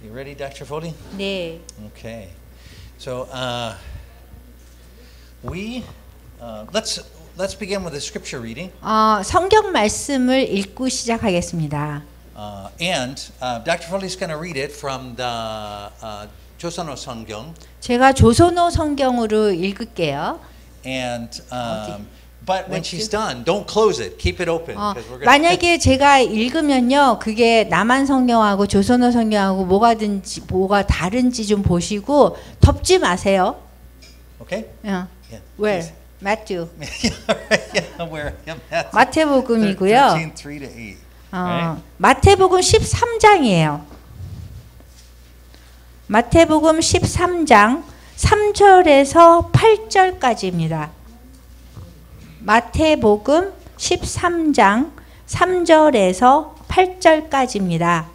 You ready, Dr. Fody? 네. Okay. So let's begin with a scripture reading. 성경 말씀을 읽고 시작하겠습니다. And Dr. Fody is going to read it from the 조선어 성경. 제가 조선어 성경으로 읽을게요. And but when she's done, don't close it. Keep it open. 만약에 제가 읽으면요, 그게 남한 성경하고 조선어 성경하고 뭐가 다른지 좀 보시고 덮지 마세요. Okay? Yeah. Where? Matthew. Where? 마태복음이고요. 13, 3-8. Right? 마태복음 13장이에요. 마태복음 13장 3절에서 8절까지입니다. 마태복음 13장 3절에서 8절까지입니다.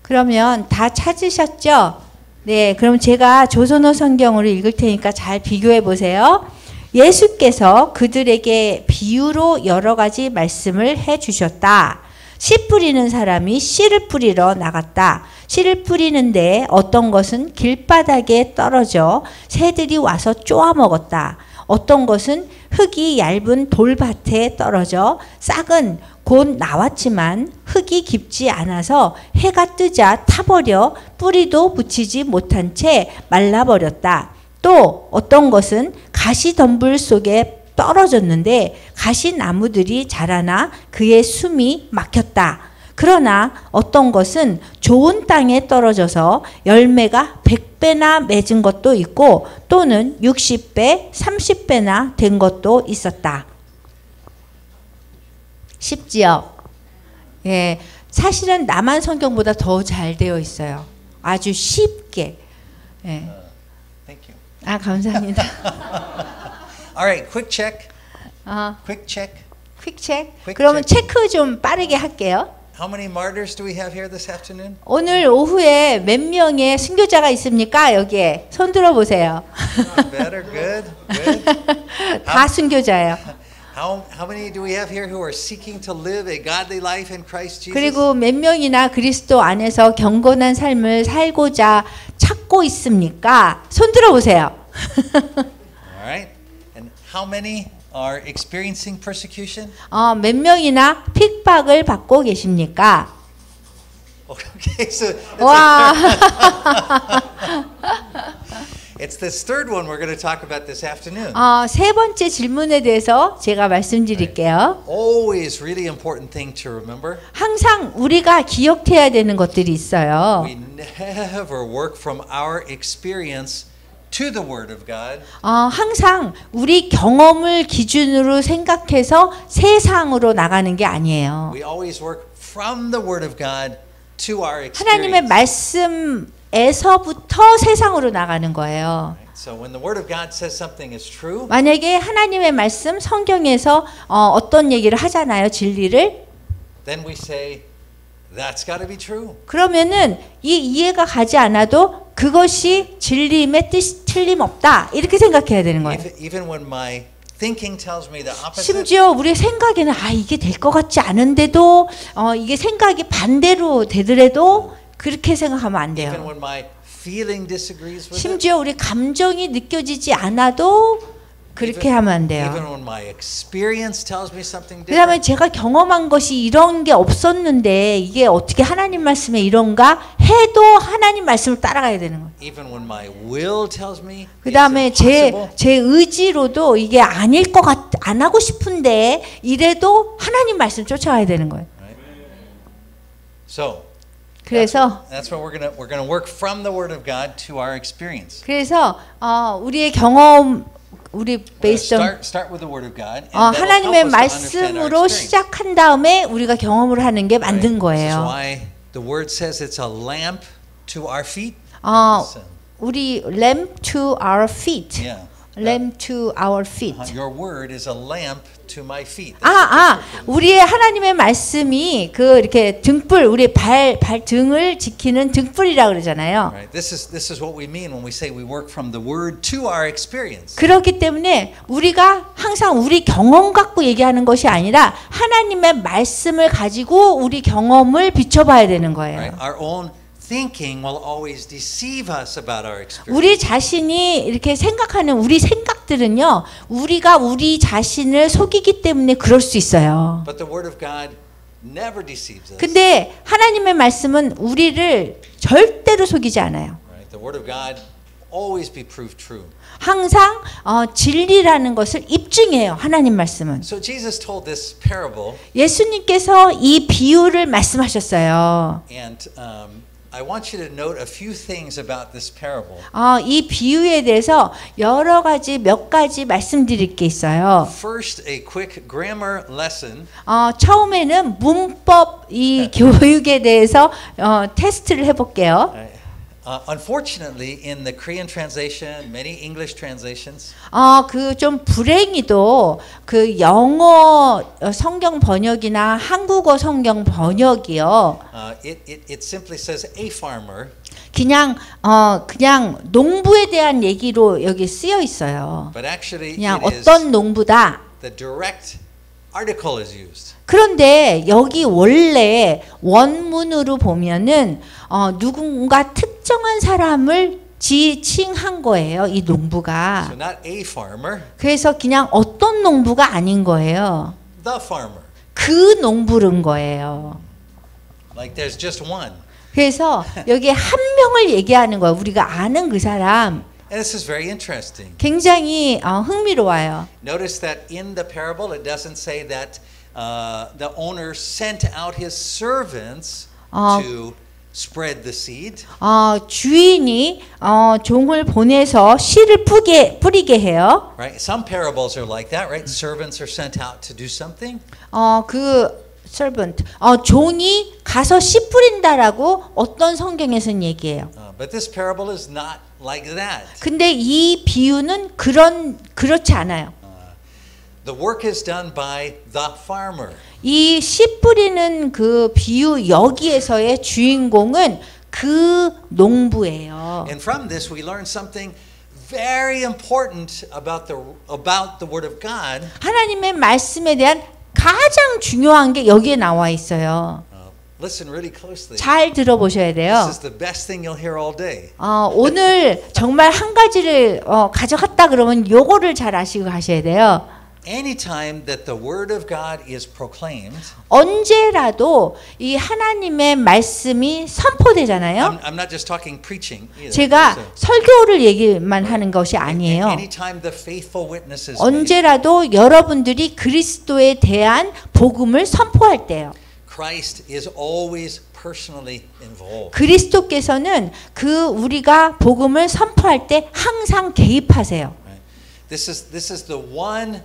그러면 다 찾으셨죠? 네, 그럼 제가 조선어 성경으로 읽을 테니까 잘 비교해 보세요. 예수께서 그들에게 비유로 여러 가지 말씀을 해 주셨다. 씨 뿌리는 사람이 씨를 뿌리러 나갔다. 씨를 뿌리는데 어떤 것은 길바닥에 떨어져 새들이 와서 쪼아 먹었다. 어떤 것은 흙이 얇은 돌밭에 떨어져 싹은 곧 나왔지만 흙이 깊지 않아서 해가 뜨자 타버려 뿌리도 붙이지 못한 채 말라버렸다. 또 어떤 것은 가시덤불 속에 떨어졌는데 가시나무들이 자라나 그의 숨이 막혔다. 그러나 어떤 것은 좋은 땅에 떨어져서 열매가 100배나 맺은 것도 있고 또는 60배, 30배나 된 것도 있었다. 쉽지요? 예, 사실은 남한 성경보다 더 잘 되어 있어요. 아주 쉽게. 예. Thank you. 아, 감사합니다. All right, quick check. Quick check. 퀵 체크. 그러면 체크 좀 빠르게 할게요. How many martyrs do we have here this afternoon? 오늘 오후에 몇 명의 순교자가 있습니까? 여기에 손 들어 보세요. Better, good. 다 순교자예요. How many do we have here who are seeking to live a godly life in Christ Jesus? 그리고 몇 명이나 그리스도 안에서 경건한 삶을 살고자 찾고 있습니까? 손 들어 보세요. All right. And how many are experiencing persecution? 몇 명이나 핍박을 받고 계십니까? Okay, so 와. it's this third one we're going to talk about this afternoon. 세 번째 질문에 대해서 제가 말씀드릴게요. Always really important thing to remember. 항상 우리가 기억해야 되는 것들이 있어요. We never work from our experience to the Word of God. 항상 우리 경험을 기준으로 생각해서 세상으로 나가는 게 아니에요. We always work from the Word of God to our experience. 하나님의 말씀에서부터 세상으로 나가는 거예요. So when the Word of God says something is true, 만약에 하나님의 말씀 성경에서 어떤 얘기를 하잖아요, 진리를. then we say that's got to be true. 그러면은 이 이해가 가지 않아도 그것이 진리임에 뜻이 틀림없다. 이렇게 생각해야 되는 거예요. Even when my thinking tells me the opposite. 심지어 우리 생각에는 이게 될 것 같지 않은데도 이게 생각이 반대로 되더라도 그렇게 생각하면 안 Even 돼요. when my feeling disagrees with it. 심지어 우리 감정이 느껴지지 않아도 그렇게 하면 안 돼요. Even when my experience tells me something 그다음에 different. 제가 경험한 것이 이런 게 없었는데 이게 어떻게 하나님 말씀에 이런가 해도 하나님 말씀을 따라가야 되는 거예요. Even when my will tells me 그다음에 it's impossible. 제 의지로도 이게 아닐 것 같, 안 하고 싶은데 이래도 하나님 말씀 쫓아가야 되는 거예요. So 그래서 that's what we're going to work from the Word of God to our experience. 그래서 우리의 경험 우리 based on start with the Word of God. And that'll help 하나님의 us to understand our 말씀으로 experience. 시작한 다음에 우리가 경험을 하는 게 만든 This is 거예요. why the Word says it's a lamp to our feet. 우리 lamp to our feet. Yeah. lamp to our feet. Your Word is a lamp to my feet. 우리의 하나님의 말씀이 그 이렇게 등불, 우리 발 등을 지키는 등불이라 그러잖아요. Right. This is what we mean when we say we work from the Word to our experience. 그렇기 때문에 우리가 항상 우리 경험 갖고 얘기하는 것이 아니라 하나님의 말씀을 가지고 우리 경험을 비춰봐야 되는 거예요. Right. Our own thinking will always deceive us about our experience. 우리 자신이 이렇게 생각하는 우리 생각들은요, 우리가 우리 자신을 속이기 때문에 그럴 수 있어요. But the Word of God never deceives us. 근데 하나님의 말씀은 우리를 절대로 속이지 않아요. Right? The Word of God always be proved true. 항상 진리라는 것을 입증해요. 하나님 말씀은. So Jesus told this parable, 예수님께서 이 비유를 말씀하셨어요. and I want you to note a few things about this parable. 이 비유에 대해서 여러 가지 몇 가지 말씀드릴 게 있어요. First, a quick grammar lesson. 처음에는 문법 이 교육에 대해서 테스트를 해볼게요. Unfortunately, in the Korean translation, many English translations, 그 좀 불행히도 그 영어 성경 번역이나 한국어 성경 번역이요. it simply says a farmer. 그냥 농부에 대한 얘기로 여기 쓰여 있어요. But actually, 그냥 it is 어떤 농부다. the direct article is used. 그런데 여기 원래 원문으로 보면은 누군가 특정한 사람을 지칭한 거예요. 이 농부가. So not a farmer, 그래서 그냥 어떤 농부가 아닌 거예요. the farmer. 그 농부른 거예요. Like there's just one. 그래서 여기 한 명을 얘기하는 거예요. 우리가 아는 그 사람. And this is very interesting. 굉장히 흥미로워요. Notice that in the parable, it doesn't say that the owner sent out his servants to spread the seed. 주인이 종을 보내서 씨를 뿌리게 해요. Right? Some parables are like that, right? Servants are sent out to do something. servant. 종이 가서 씨 뿌린다라고 어떤 성경에서는 얘기해요. But this parable is not like that. 근데 이 비유는 그렇지 않아요. The work is done by the farmer. 이 씨 뿌리는 그 비유 여기에서의 주인공은 그 농부예요. And from this we learn something very important about the word of God. 하나님의 말씀에 대한 가장 중요한 게 여기에 나와 있어요. Listen really closely. 잘 들어보셔야 돼요. This is the best thing you'll hear all day. 오늘 정말 한 가지를 가져갔다 그러면 요거를 잘 아시고 가셔야 돼요. Anytime that the word of God is proclaimed, 언제라도 이 하나님의 말씀이 선포되잖아요. I'm not just talking preaching either. 제가 설교를 얘기만 하는 것이 아니에요. Anytime the faithful witness is made, 언제라도 여러분들이 그리스도에 대한 복음을 선포할 때요. Christ is always personally involved. 그리스도께서는 우리가 복음을 선포할 때 항상 개입하세요. This is the one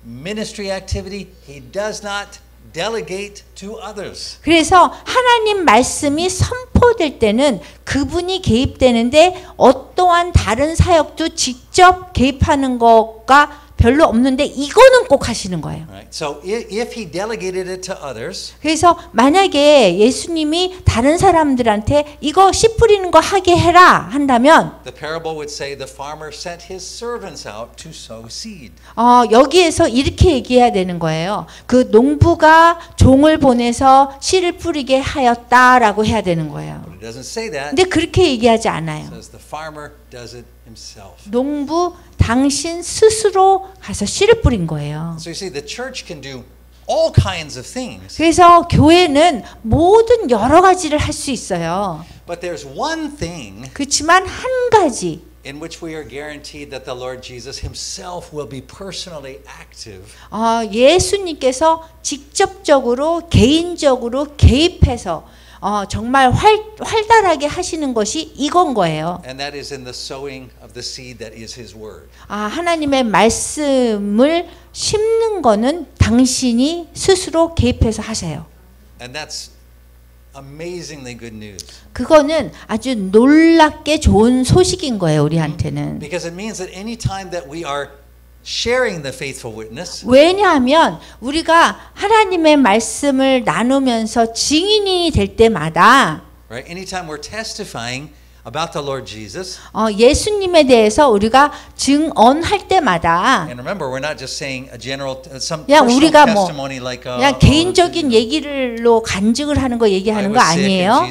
ministry activity he does not delegate to others. 그래서 하나님 말씀이 선포될 때는 그분이 개입되는데 어떠한 다른 사역도 직접 개입하는 것과 별로 없는데 이거는 꼭 하시는 거예요. Right. So if he delegated it to others, 그래서 만약에 예수님이 다른 사람들한테 이거 씨 뿌리는 거 하게 해라 한다면 the parable would say the farmer sent his servants out to sow seed. 여기에서 이렇게 얘기해야 되는 거예요. 그 농부가 종을 보내서 씨를 뿌리게 하였다라고 해야 되는 거예요. But it doesn't say that. 근데 그렇게 얘기하지 It 않아요. says the farmer does it himself. 농부 당신 스스로 가서 씨를 뿌린 거예요. So you see, the church can do all kinds of things. 그래서 교회는 모든 여러 가지를 할 수 있어요. But there's one thing 그렇지만 한 가지 in which we are guaranteed that the Lord Jesus himself will be personally active. 예수님께서 직접적으로 개인적으로 개입해서 정말 활달하게 하시는 것이 이건 거예요. And that is in the sowing of the seed that is his word. 하나님의 말씀을 심는 거는 당신이 스스로 개입해서 하세요. And that's amazingly good news. 그거는 아주 놀랍게 좋은 소식인 거예요, 우리한테는. Because it means that any time that we are sharing the faithful witness, 왜냐하면 우리가 하나님의 말씀을 나누면서 증인이 될 때마다 right? Anytime we're testifying about the Lord Jesus. 예수님에 대해서 우리가 증언할 때마다 And remember, we're not just saying a general, some 그냥 personal 우리가 뭐 testimony like, 그냥 개인적인 얘기를로 간증을 하는 거 얘기하는 거 아니에요.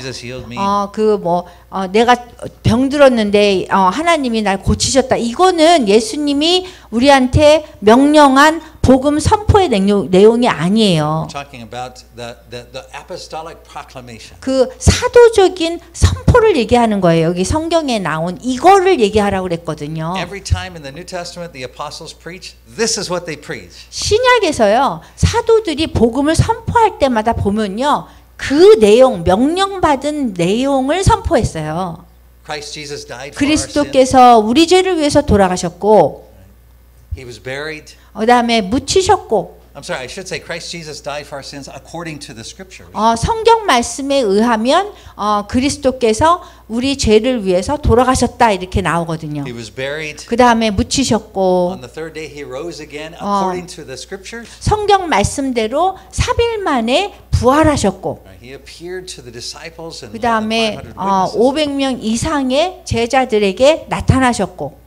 내가 병들었는데 하나님이 날 고치셨다. 이거는 예수님이 우리한테 명령한 복음 선포의 내용이 아니에요. talking about the apostolic proclamation. 그 사도적인 선포를 얘기하는 거예요. 여기 성경에 나온 이거를 얘기하라고 그랬거든요. Every time in the New Testament the apostles preach, this is what they preach. 신약에서요. 사도들이 복음을 선포할 때마다 보면요. 그 내용, 명령받은 내용을 선포했어요. Christ Jesus died for 그리스도께서 우리 죄를 위해서 돌아가셨고 He was buried. 그다음에 묻히셨고 I'm sorry, I should say Christ Jesus died for our sins according to the scriptures. 성경 말씀에 의하면 그리스도께서 우리 죄를 위해서 돌아가셨다 이렇게 나오거든요. He was buried. 그다음에 묻히셨고 On the third day he rose again according to the scriptures. 성경 말씀대로 3일 만에 부활하셨고 He appeared to the disciples and 그다음에 500 witnesses. 500명 이상의 제자들에게 나타나셨고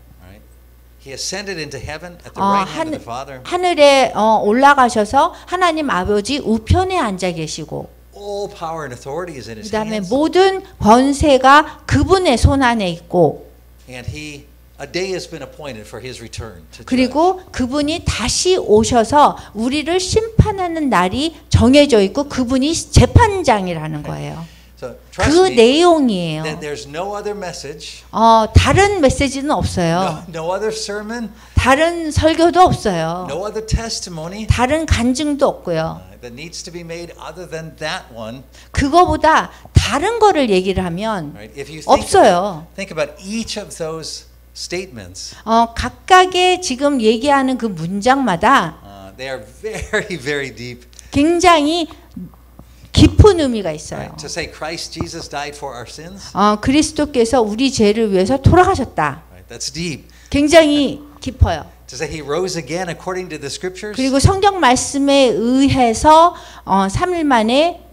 He ascended into heaven at the right hand of the Father. 하늘에 올라가셔서 하나님 아버지 우편에 앉아 계시고 All power and authority is in his 그다음에 hands. 모든 권세가 그분의 손 안에 있고 And a day has been appointed for his return to judge. 그리고 그분이 다시 오셔서 우리를 심판하는 날이 정해져 있고 그분이 재판장이라는 거예요. So 그 trust me 내용이에요. that there's no other message, 다른 메시지는 없어요. no other sermon, 다른 설교도 없어요. no other testimony 다른 간증도 없고요. that needs to be made other than that one. 그거보다 다른 거를 얘기를 하면 Right? If you 없어요. think about each of those statements, 각각의 지금 얘기하는 그 문장마다 they are very, very deep. 굉장히 깊은 의미가 있어요. Right? To say Christ Jesus died for our sins, 그리스도께서 우리 죄를 위해서 돌아가셨다. right? That's deep. 굉장히 깊어요. To say he rose again according to the scriptures, 그리고 성경 말씀에 의해서 3일 만에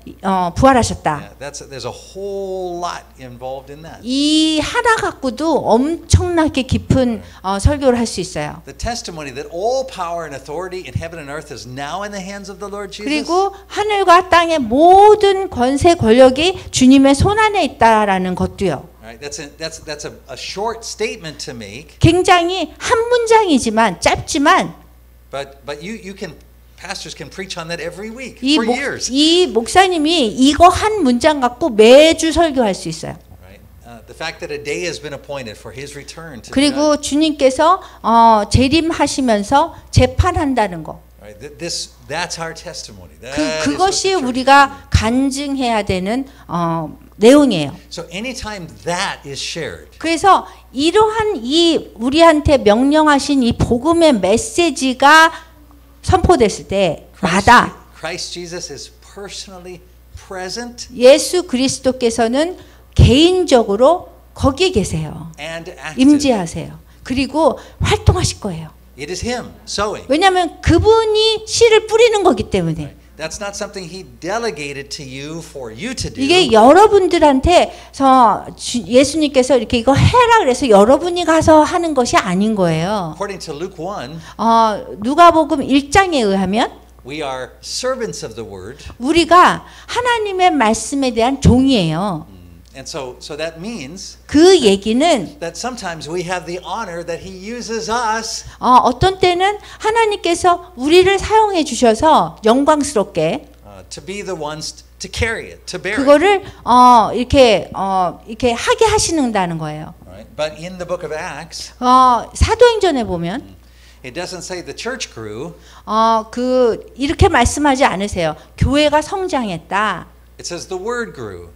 부활하셨다. there's a whole lot involved in that. 이 하나 갖고도 엄청나게 깊은 설교를 할 수 있어요. The testimony that all power and authority in heaven and earth is now in the hands of the Lord Jesus. 그리고 하늘과 땅의 모든 권세 권력이 주님의 손 안에 있다라는 것도요. Right? That's a short statement to make. 굉장히 한 문장이지만 짧지만 But pastors can preach on that every week for years. 이 목사님이 이거 한 문장 갖고 매주 설교할 수 있어요. Right? The fact that a day has been appointed for his return to 그리고 주님께서 재림하시면서 재판한다는 거. right? That's our testimony. 그것이 우리가 간증해야 되는 내용이에요. So anytime that is shared, 그래서 이러한 이 우리한테 명령하신 이 복음의 메시지가 선포됐을 때마다 Christ Jesus is personally present 예수 그리스도께서는 개인적으로 거기에 계세요. and active. 임재하세요. 그리고 활동하실 거예요. It is him sowing. 왜냐하면 그분이 씨를 뿌리는 거기 때문에. That's not something he delegated to you for you to do. 이게 여러분들한테서 예수님께서 이렇게 이거 해라 그래서 여러분이 가서 하는 것이 아닌 거예요. According to Luke 1, 누가복음 1장에 의하면 we are servants of the word. 우리가 하나님의 말씀에 대한 종이에요. And so that means 그 얘기는 that sometimes we have the honor that he uses us 어떤 때는 하나님께서 우리를 사용해 주셔서 영광스럽게 to be the ones to carry it, to bear it. 그거를 이렇게 하게 하시는다는 거예요. Right? But in the book of Acts, 사도행전에 보면 it doesn't say the church grew. 이렇게 말씀하지 않으세요. 교회가 성장했다. It says the word grew.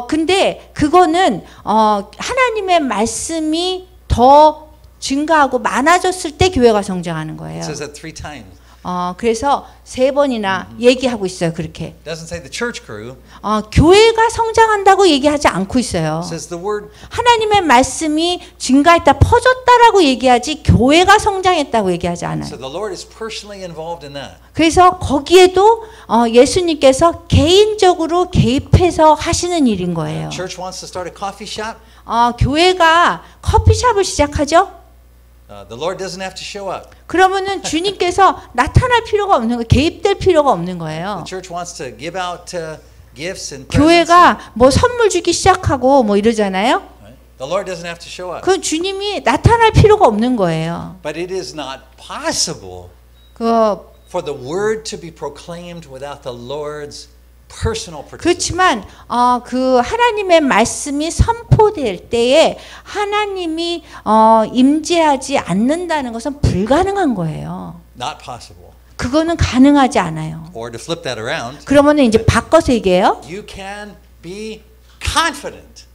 근데 그거는 하나님의 말씀이 더 증가하고 많아졌을 때 교회가 성장하는 거예요. It says that 3 times. 그래서 3번이나 얘기하고 있어요. 그렇게. It doesn't say the church grew. 교회가 성장한다고 얘기하지 않고 있어요. It says the word. 하나님의 말씀이 증가했다, 퍼졌다라고 얘기하지 교회가 성장했다고 얘기하지 않아요. So the Lord is personally involved in that. 그래서 거기에도 예수님께서 개인적으로 개입해서 하시는 일인 거예요. Church wants to start a coffee shop. 교회가 커피숍을 시작하죠. The Lord doesn't have to show up. 그러면은 주님께서 나타날 필요가 없는 거, 개입될 필요가 없는 거예요. The church wants to give out gifts and presents. 교회가 뭐 선물 주기 시작하고 뭐 이러잖아요. The Lord doesn't have to show up. 그건 주님이 나타날 필요가 없는 거예요. But it is not possible 그 for the word to be proclaimed without the Lord's personal participation. 그렇지만 그 하나님의 말씀이 선포될 때에 하나님이 임재하지 않는다는 것은 불가능한 거예요. Not possible. 그거는 가능하지 않아요. Or to flip that around, 그러면은 이제 바꿔서 얘기해요. you can be confident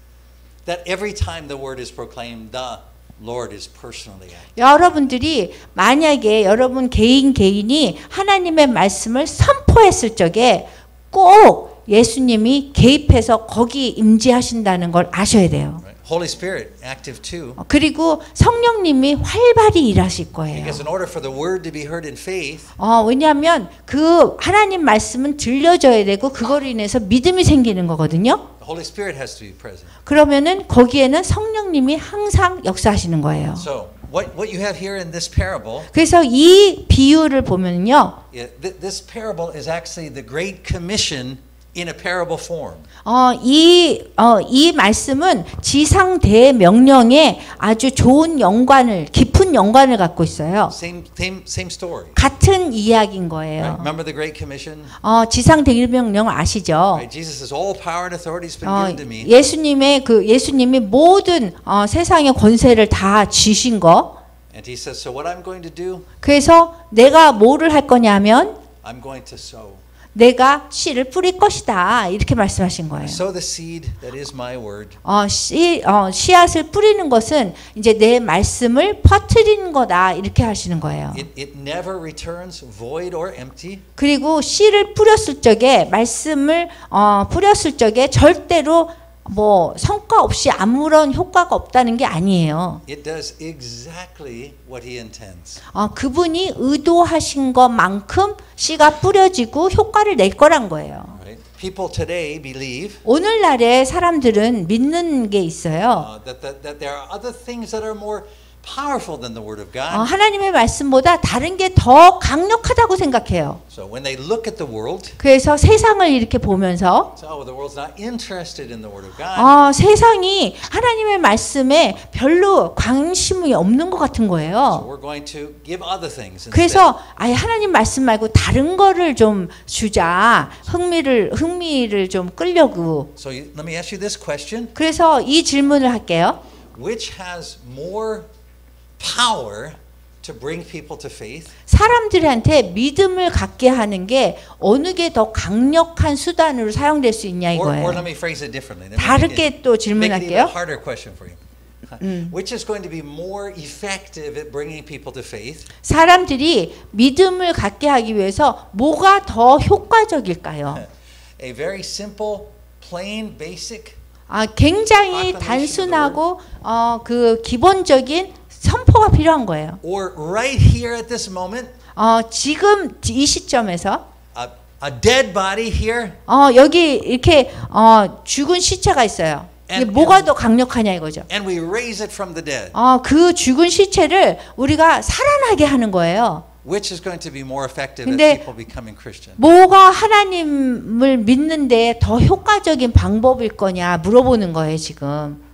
that every time the word is proclaimed, the Lord is personally active. 여러분들이 만약에 여러분 개인이 하나님의 말씀을 선포했을 적에 꼭 예수님이 개입해서 거기 임재하신다는 걸 아셔야 돼요. Right? Holy Spirit active too. 그리고 성령님이 활발히 일하실 거예요. Because in order for the word to be heard in faith, 왜냐하면 그 하나님 말씀은 들려져야 되고 그거로 인해서 믿음이 생기는 거거든요. the Holy Spirit has to be present. 그러면은 거기에는 성령님이 항상 역사하시는 거예요. So what you have here in this parable, 그래서 이 비유를 보면요, this parable is actually the Great Commission in a parable form. 이 말씀은 지상 대명령에 아주 좋은 연관을, 깊은 연관을 갖고 있어요. Same story. 같은 이야기인 Right? 거예요. Remember the Great Commission? 지상 대명령 아시죠? Right? Jesus says, all power and authority has been given to me. 예수님이 모든 세상의 권세를 다 주신 거. And he says, so what I'm going to do, 그래서 내가 뭐를 할 거냐면 I'm going to sow. 내가 씨를 뿌릴 것이다. 이렇게 말씀하신 거예요. Sow the seed that is my word. 씨앗을 뿌리는 것은 이제 내 말씀을 퍼뜨리는 거다. 이렇게 하시는 거예요. It never returns void or empty. 그리고 씨를 뿌렸을 적에 말씀을 뿌렸을 적에 절대로 뭐 성과 없이 아무런 효과가 없다는 게 아니에요. It does exactly what he intends. 그분이 의도하신 것만큼 씨가 뿌려지고 효과를 낼 거란 거예요. Right? People today believe 오늘날의 사람들은 믿는 게 있어요. that there are other things that are more powerful than the word of God. 하나님의 말씀보다 다른 게 더 강력하다고 생각해요. So when they look at the world, 그래서 세상을 이렇게 보면서 so the world's not interested in the word of God. 세상이 하나님의 말씀에 별로 관심이 없는 것 같은 So 거예요. we're going to give other things instead. 그래서 아예 하나님 말씀 말고 다른 거를 좀 주자. 흥미를 좀 끌려고. So let me ask you this question. 그래서 이 질문을 할게요. Which has more power to bring people to faith? 사람들한테 믿음을 갖게 하는 게 어느 게 더 강력한 수단으로 사용될 수 있냐 Or 이거예요. let me phrase it differently. 다르게 또 Make it even 질문할게요. a harder question for you. Which is going to be more effective at bringing people to faith? 사람들이 믿음을 갖게 하기 위해서 뭐가 더 효과적일까요? A very simple, plain, basic 굉장히 단순하고 그 기본적인 선포가 필요한 거예요. or right here at this moment, 지금 이 시점에서 a dead body here. 여기 이렇게 죽은 시체가 있어요. 이게 뭐가 더 강력하냐 이거죠. And we raise it from the dead. 그 죽은 시체를 우리가 살아나게 하는 거예요. Which is going to be more effective at 근데 people becoming Christian? 뭐가 하나님을 믿는데 더 효과적인 방법일 거냐 물어보는 거예요, 지금.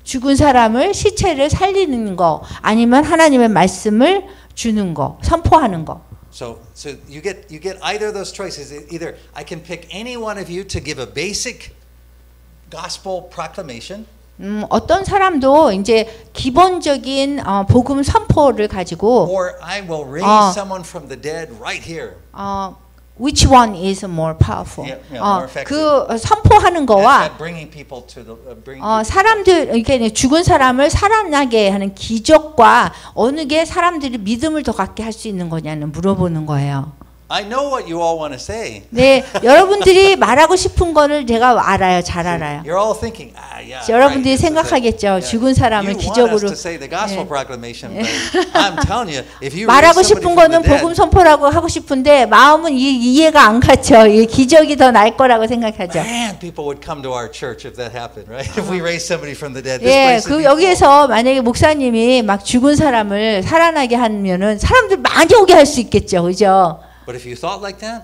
죽은 사람을 시체를 살리는 거 아니면 하나님의 말씀을 주는 거, 선포하는 거. So you get either of those choices. Either I can pick any one of you to give a basic gospel proclamation. 어떤 사람도 이제 기본적인 복음 선포를 가지고 Or I will raise someone from the dead right here. which one is more powerful? more effective. 그 선포하는 거와 at bringing people to the bringing 사람들 이렇게 죽은 사람을 살아나게 하는 기적과 어느 게 사람들이 믿음을 더 갖게 할 수 있는 거냐는 물어보는 거예요. I know what you all want to say. 네, 여러분들이 말하고 싶은 거를 제가 알아요, 잘 알아요. You're all thinking, yeah. 여러분들이 right, 생각하겠죠, 죽은 사람을 you want 기적으로. us to say the gospel proclamation, but I'm telling you, if you 말하고 raise somebody 싶은 from 거는 the 복음 dead, 선포라고 하고 싶은데 마음은 이해가 안 갔죠. 이 기적이 더 나을 거라고 생각하죠. man, people would come to our church if that happened, right? If we raise somebody from the dead, this 예, place would 그 be full. 여기에서 만약에 목사님이 막 죽은 사람을 살아나게 하면은 사람들 많이 오게 할 수 있겠죠, 그죠? But if you thought like that,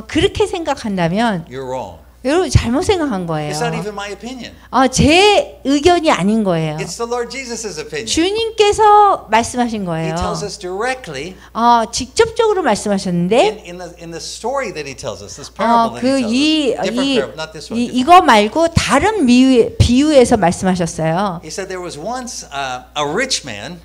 그렇게 생각한다면 you're wrong. 여러분 잘못 생각한 거예요. It's not even my opinion. 제 의견이 아닌 거예요. It's the Lord Jesus' opinion. 주님께서 말씀하신 He 거예요. tells us directly 직접적으로 말씀하셨는데 in the story that he tells us, this parable that he tells us. Different parable, not this one. 이거 말고 다른 비유에서 말씀하셨어요. He said there was once a rich man.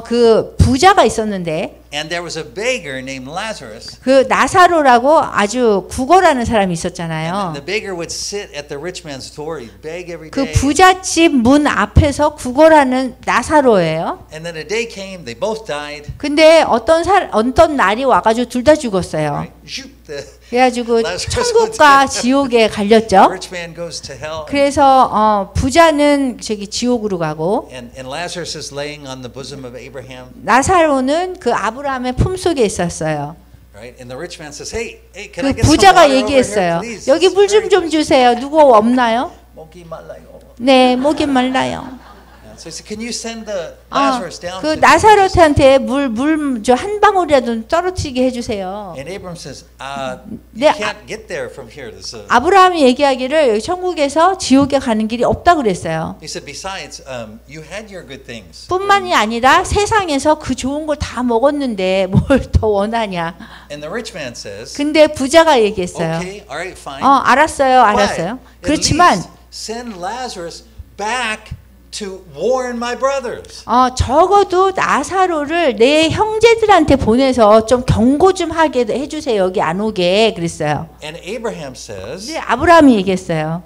그 부자가 있었는데 And there was a beggar named Lazarus. 그 나사로라고 아주 구걸하는 사람이 있었잖아요. And the beggar would sit at the rich man's door. He'd beg every 그 day. 부잣집 문 앞에서 구걸하는 나사로예요. And then a day came, they both died. 근데 어떤 날이 와가지고 둘 다 죽었어요. Right? Shoot, the 그래가지고 Lazarus 천국과 지옥에 갈렸죠. rich man goes to hell. 그래서 부자는 저기 지옥으로 가고 And Lazarus is laying on the bosom of Abraham. 나사로는 그 아브라함의 품 속에 있었어요. Right? And the rich man says, "Hey, can 그 I get some 부자가 water over here, 얘기했어요. please? 여기 It's 물 very 좀 주세요. 누구 없나요? 목이 말라요." 네, 목이 말라요. So he said, "Can you send the Lazarus down 그 to 나사로한테 물 저 한 방울이라도 떨어뜨리게 해주세요. And Abraham says, 네, "You can't get there from here." This, 아브라함이 얘기하기를 여기 천국에서 지옥에 가는 길이 없다 그랬어요. He said, "Besides, you had your good things." 뿐만이 아니라 세상에서 그 좋은 걸 다 먹었는데 뭘 더 원하냐. And the rich man says, 근데 부자가 얘기했어요. "Okay, all right, fine. 알았어요. But 그렇지만 at least send Lazarus back to warn my brothers." 적어도 나사로를 내 형제들한테 보내서 좀 경고 좀 하게 해주세요. 여기 안 오게 그랬어요. And Abraham says, 근데 아브라함이 얘기했어요.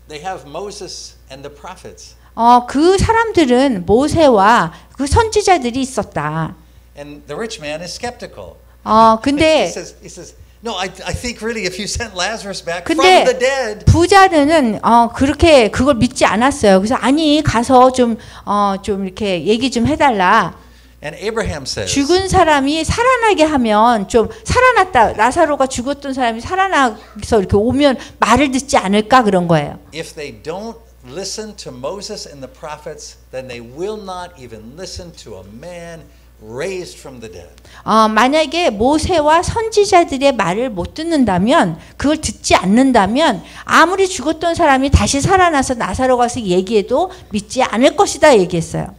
"They have Moses and the prophets." 그 사람들은 모세와 그 선지자들이 있었다. And the rich man is skeptical. 근데 he says, "No, I think really if you sent Lazarus back from 근데 the dead." 부자는 그렇게 그걸 믿지 않았어요. 그래서 아니 가서 좀 이렇게 얘기 좀 해달라. And Abraham says, 죽은 사람이 살아나게 하면 좀 살아났다. 나사로가 죽었던 사람이 살아나서 이렇게 오면 말을 듣지 않을까 그런 거예요. if they don't listen to Moses and the prophets, then they will not even listen to a man raised from the dead. 만약에 모세와 선지자들의 말을 못 듣는다면, 그걸 듣지 않는다면 아무리 죽었던 사람이 다시 살아나서 나사로 가서 얘기해도 믿지 않을 것이다 얘기했어요.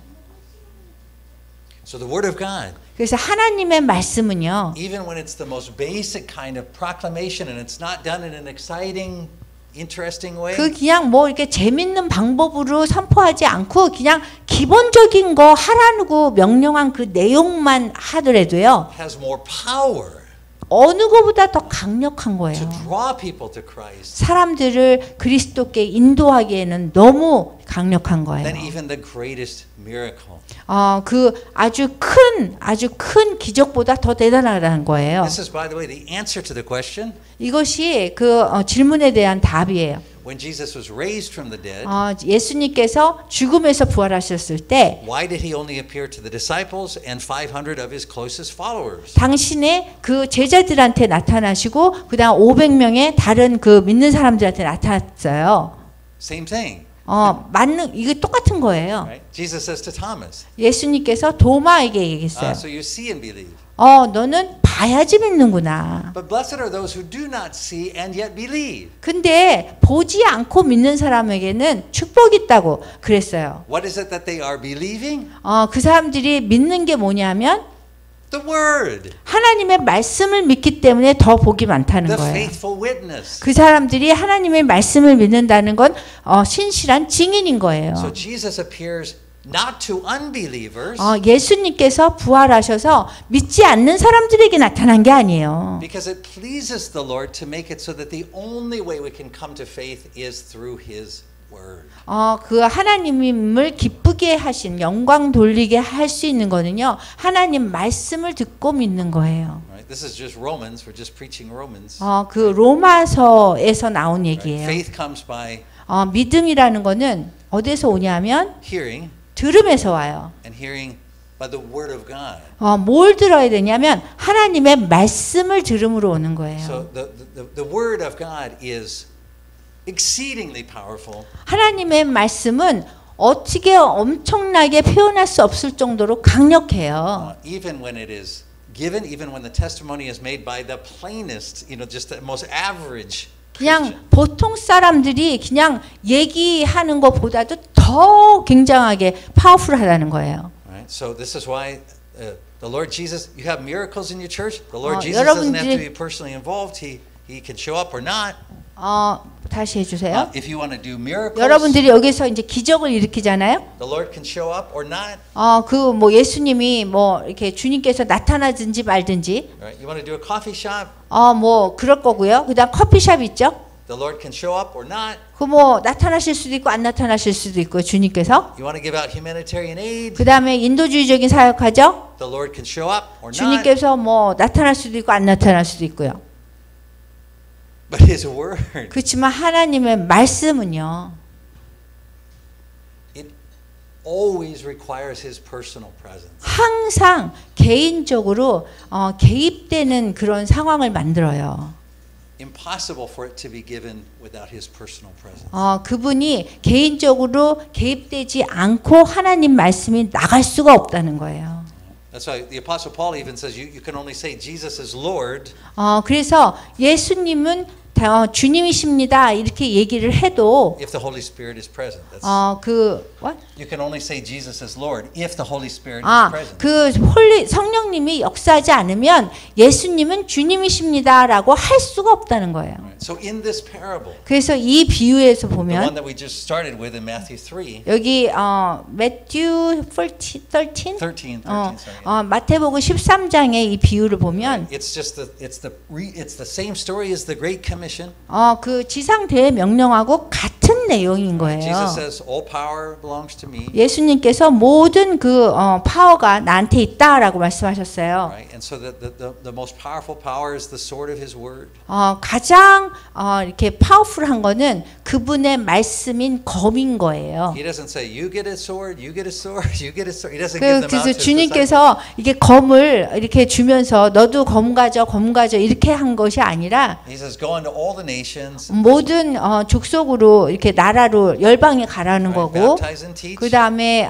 So the word of God, 그래서 하나님의 말씀은요, even when it's the most basic kind of proclamation and it's not done in an exciting, interesting way, 그 그냥 뭐 이렇게 재밌는 방법으로 선포하지 않고 그냥 기본적인 거 하라고 명령한 그 내용만 하더라도요, has more power 어느 것보다 더 강력한 to 거예요. draw people to Christ 사람들을 그리스도께 인도하기에는 너무 강력한 거예요. than even the greatest miracle. 그 아주 큰 기적보다 더 대단하다는 거예요. This is, by the way, the answer to the question. 이것이 그 질문에 대한 답이에요. When Jesus was raised from the dead, 예수님께서 죽음에서 부활하셨을 때 why did he only appear to the disciples and 500 of his closest followers? 당신의 그 제자들한테 나타나시고 그다음 500명의 다른 그 믿는 사람들한테 나타났어요. Same thing. 이게 똑같은 거예요. Right? Jesus says to Thomas, 예수님께서 도마에게 얘기했어요. so you see and believe. 너는 봐야지 믿는구나. But blessed are those who do not see and yet believe. 근데 보지 않고 믿는 사람에게는 축복이 있다고 그랬어요. What is it that they are believing? 그 사람들이 믿는 게 뭐냐면 The word. 하나님의 말씀을 믿기 때문에 더 복이 많다는 The 거예요. faithful witness. 그 사람들이 하나님의 말씀을 믿는다는 건 신실한 증인인 거예요. So Jesus appears not to unbelievers. 예수님께서 부활하셔서 믿지 않는 사람들에게 나타난 게 아니에요. Because it pleases the Lord to make it so that the only way we can come to faith is through His Word. 그 하나님을 기쁘게 하신 영광 돌리게 할 수 있는 거는요. 하나님 말씀을 듣고 믿는 거예요. Right? This is just Romans. We're just preaching Romans. 그 로마서에서 나온 Right? 얘기예요. Faith comes by 믿음이라는 거는 어디서 오냐면 hearing, 들음에서 와요. and hearing by the Word of God. 뭘 들어야 되냐면 하나님의 말씀을 들음으로 오는 거예요. So the Word of God is exceedingly powerful. 하나님의 말씀은 어떻게 엄청나게 표현할 수 없을 정도로 강력해요. Even when it is given, even when the testimony is made by the plainest, just the most average 그냥 Christian. 보통 사람들이 그냥 얘기하는 것보다도 더 굉장하게 파워풀하다는 거예요. Right? So this is why the Lord Jesus, you have miracles in your church. The Lord Jesus doesn't have to be personally involved. He can show up or not. 다시 해주세요. If you want to do miracles, 여러분들이 여기서 이제 기적을 일으키잖아요. the Lord can show up or not. 예수님이 이렇게 주님께서 나타나든지 말든지. Right? You want to do a coffee shop, 그럴 거고요. 그다음 커피숍 있죠. the Lord can show up or not. 나타나실 수도 있고 안 나타나실 수도 있고 주님께서. You want to give out humanitarian aid, 그다음에 인도주의적인 사역하죠. the Lord can show up or not. 주님께서 나타날 수도 있고 안 나타날 수도 있고요. But His Word, 그렇지만 하나님의 말씀은요. it always requires His personal presence. 항상 개인적으로 개입되는 그런 상황을 만들어요. Impossible for it to be given without His personal presence. 그분이 개인적으로 개입되지 않고 하나님 말씀이 나갈 수가 없다는 거예요. That's why the Apostle Paul even says you can only say Jesus is Lord. 그래서 예수님은 주님이십니다 이렇게 얘기를 해도 If the Holy Spirit is present. That's, what? you can only say Jesus is Lord if the Holy Spirit is present. 성령님이 역사하지 않으면 예수님은 주님이십니다라고 할 수가 없다는 거예요. Right. So in this parable, 그래서 이 비유에서 the one 보면 that we just started with in Matthew 3, 여기 Matthew 13? 13, 마태복음 13장의 이 비유를 보면 it's the same story as the Great Commission. 그 지상대의 명령하고 같은 내용인 거예요. Jesus says all power belongs to me. 예수님께서 모든 그 파워가 나한테 있다라고 말씀하셨어요. Right? And so the most powerful power is the sword of His word. 가장 이렇게 파워풀한 거는 그분의 말씀인 검인 거예요. He doesn't say you get a sword, you get a sword, you get a sword. He doesn't give them out to 그래서 his disciples. 주님께서 이게 검을 이렇게 주면서 너도 검 가져 이렇게 한 것이 아니라 He says go into all the nations. 모든 족속으로 이렇게 나라로 열방에 가라는 Right? 거고 Baptize and teach. 그 다음에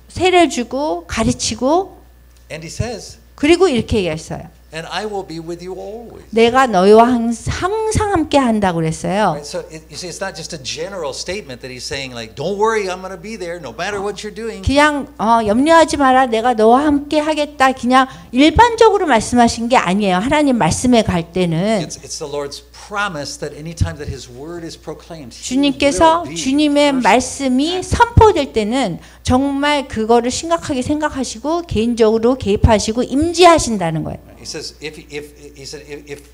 세례 주고 가르치고 And He says, 그리고 이렇게 얘기했어요. and I will be with you always. 내가 너희와 항상 함께 한다고 그랬어요. Right? So you see, it's not just a general statement that He's saying like, don't worry, I'm going to be there no matter what you're doing. 그냥 염려하지 마라. 내가 너와 함께 하겠다. 그냥 일반적으로 말씀하신 게 아니에요. 하나님 말씀에 갈 때는 It's the Lord's promise that anytime that His word is proclaimed, He 주님께서 will be 주님의 first. 말씀이 선포될 때는 정말 그거를 심각하게 생각하시고 개인적으로 개입하시고 임재하신다는 거예요. He says, if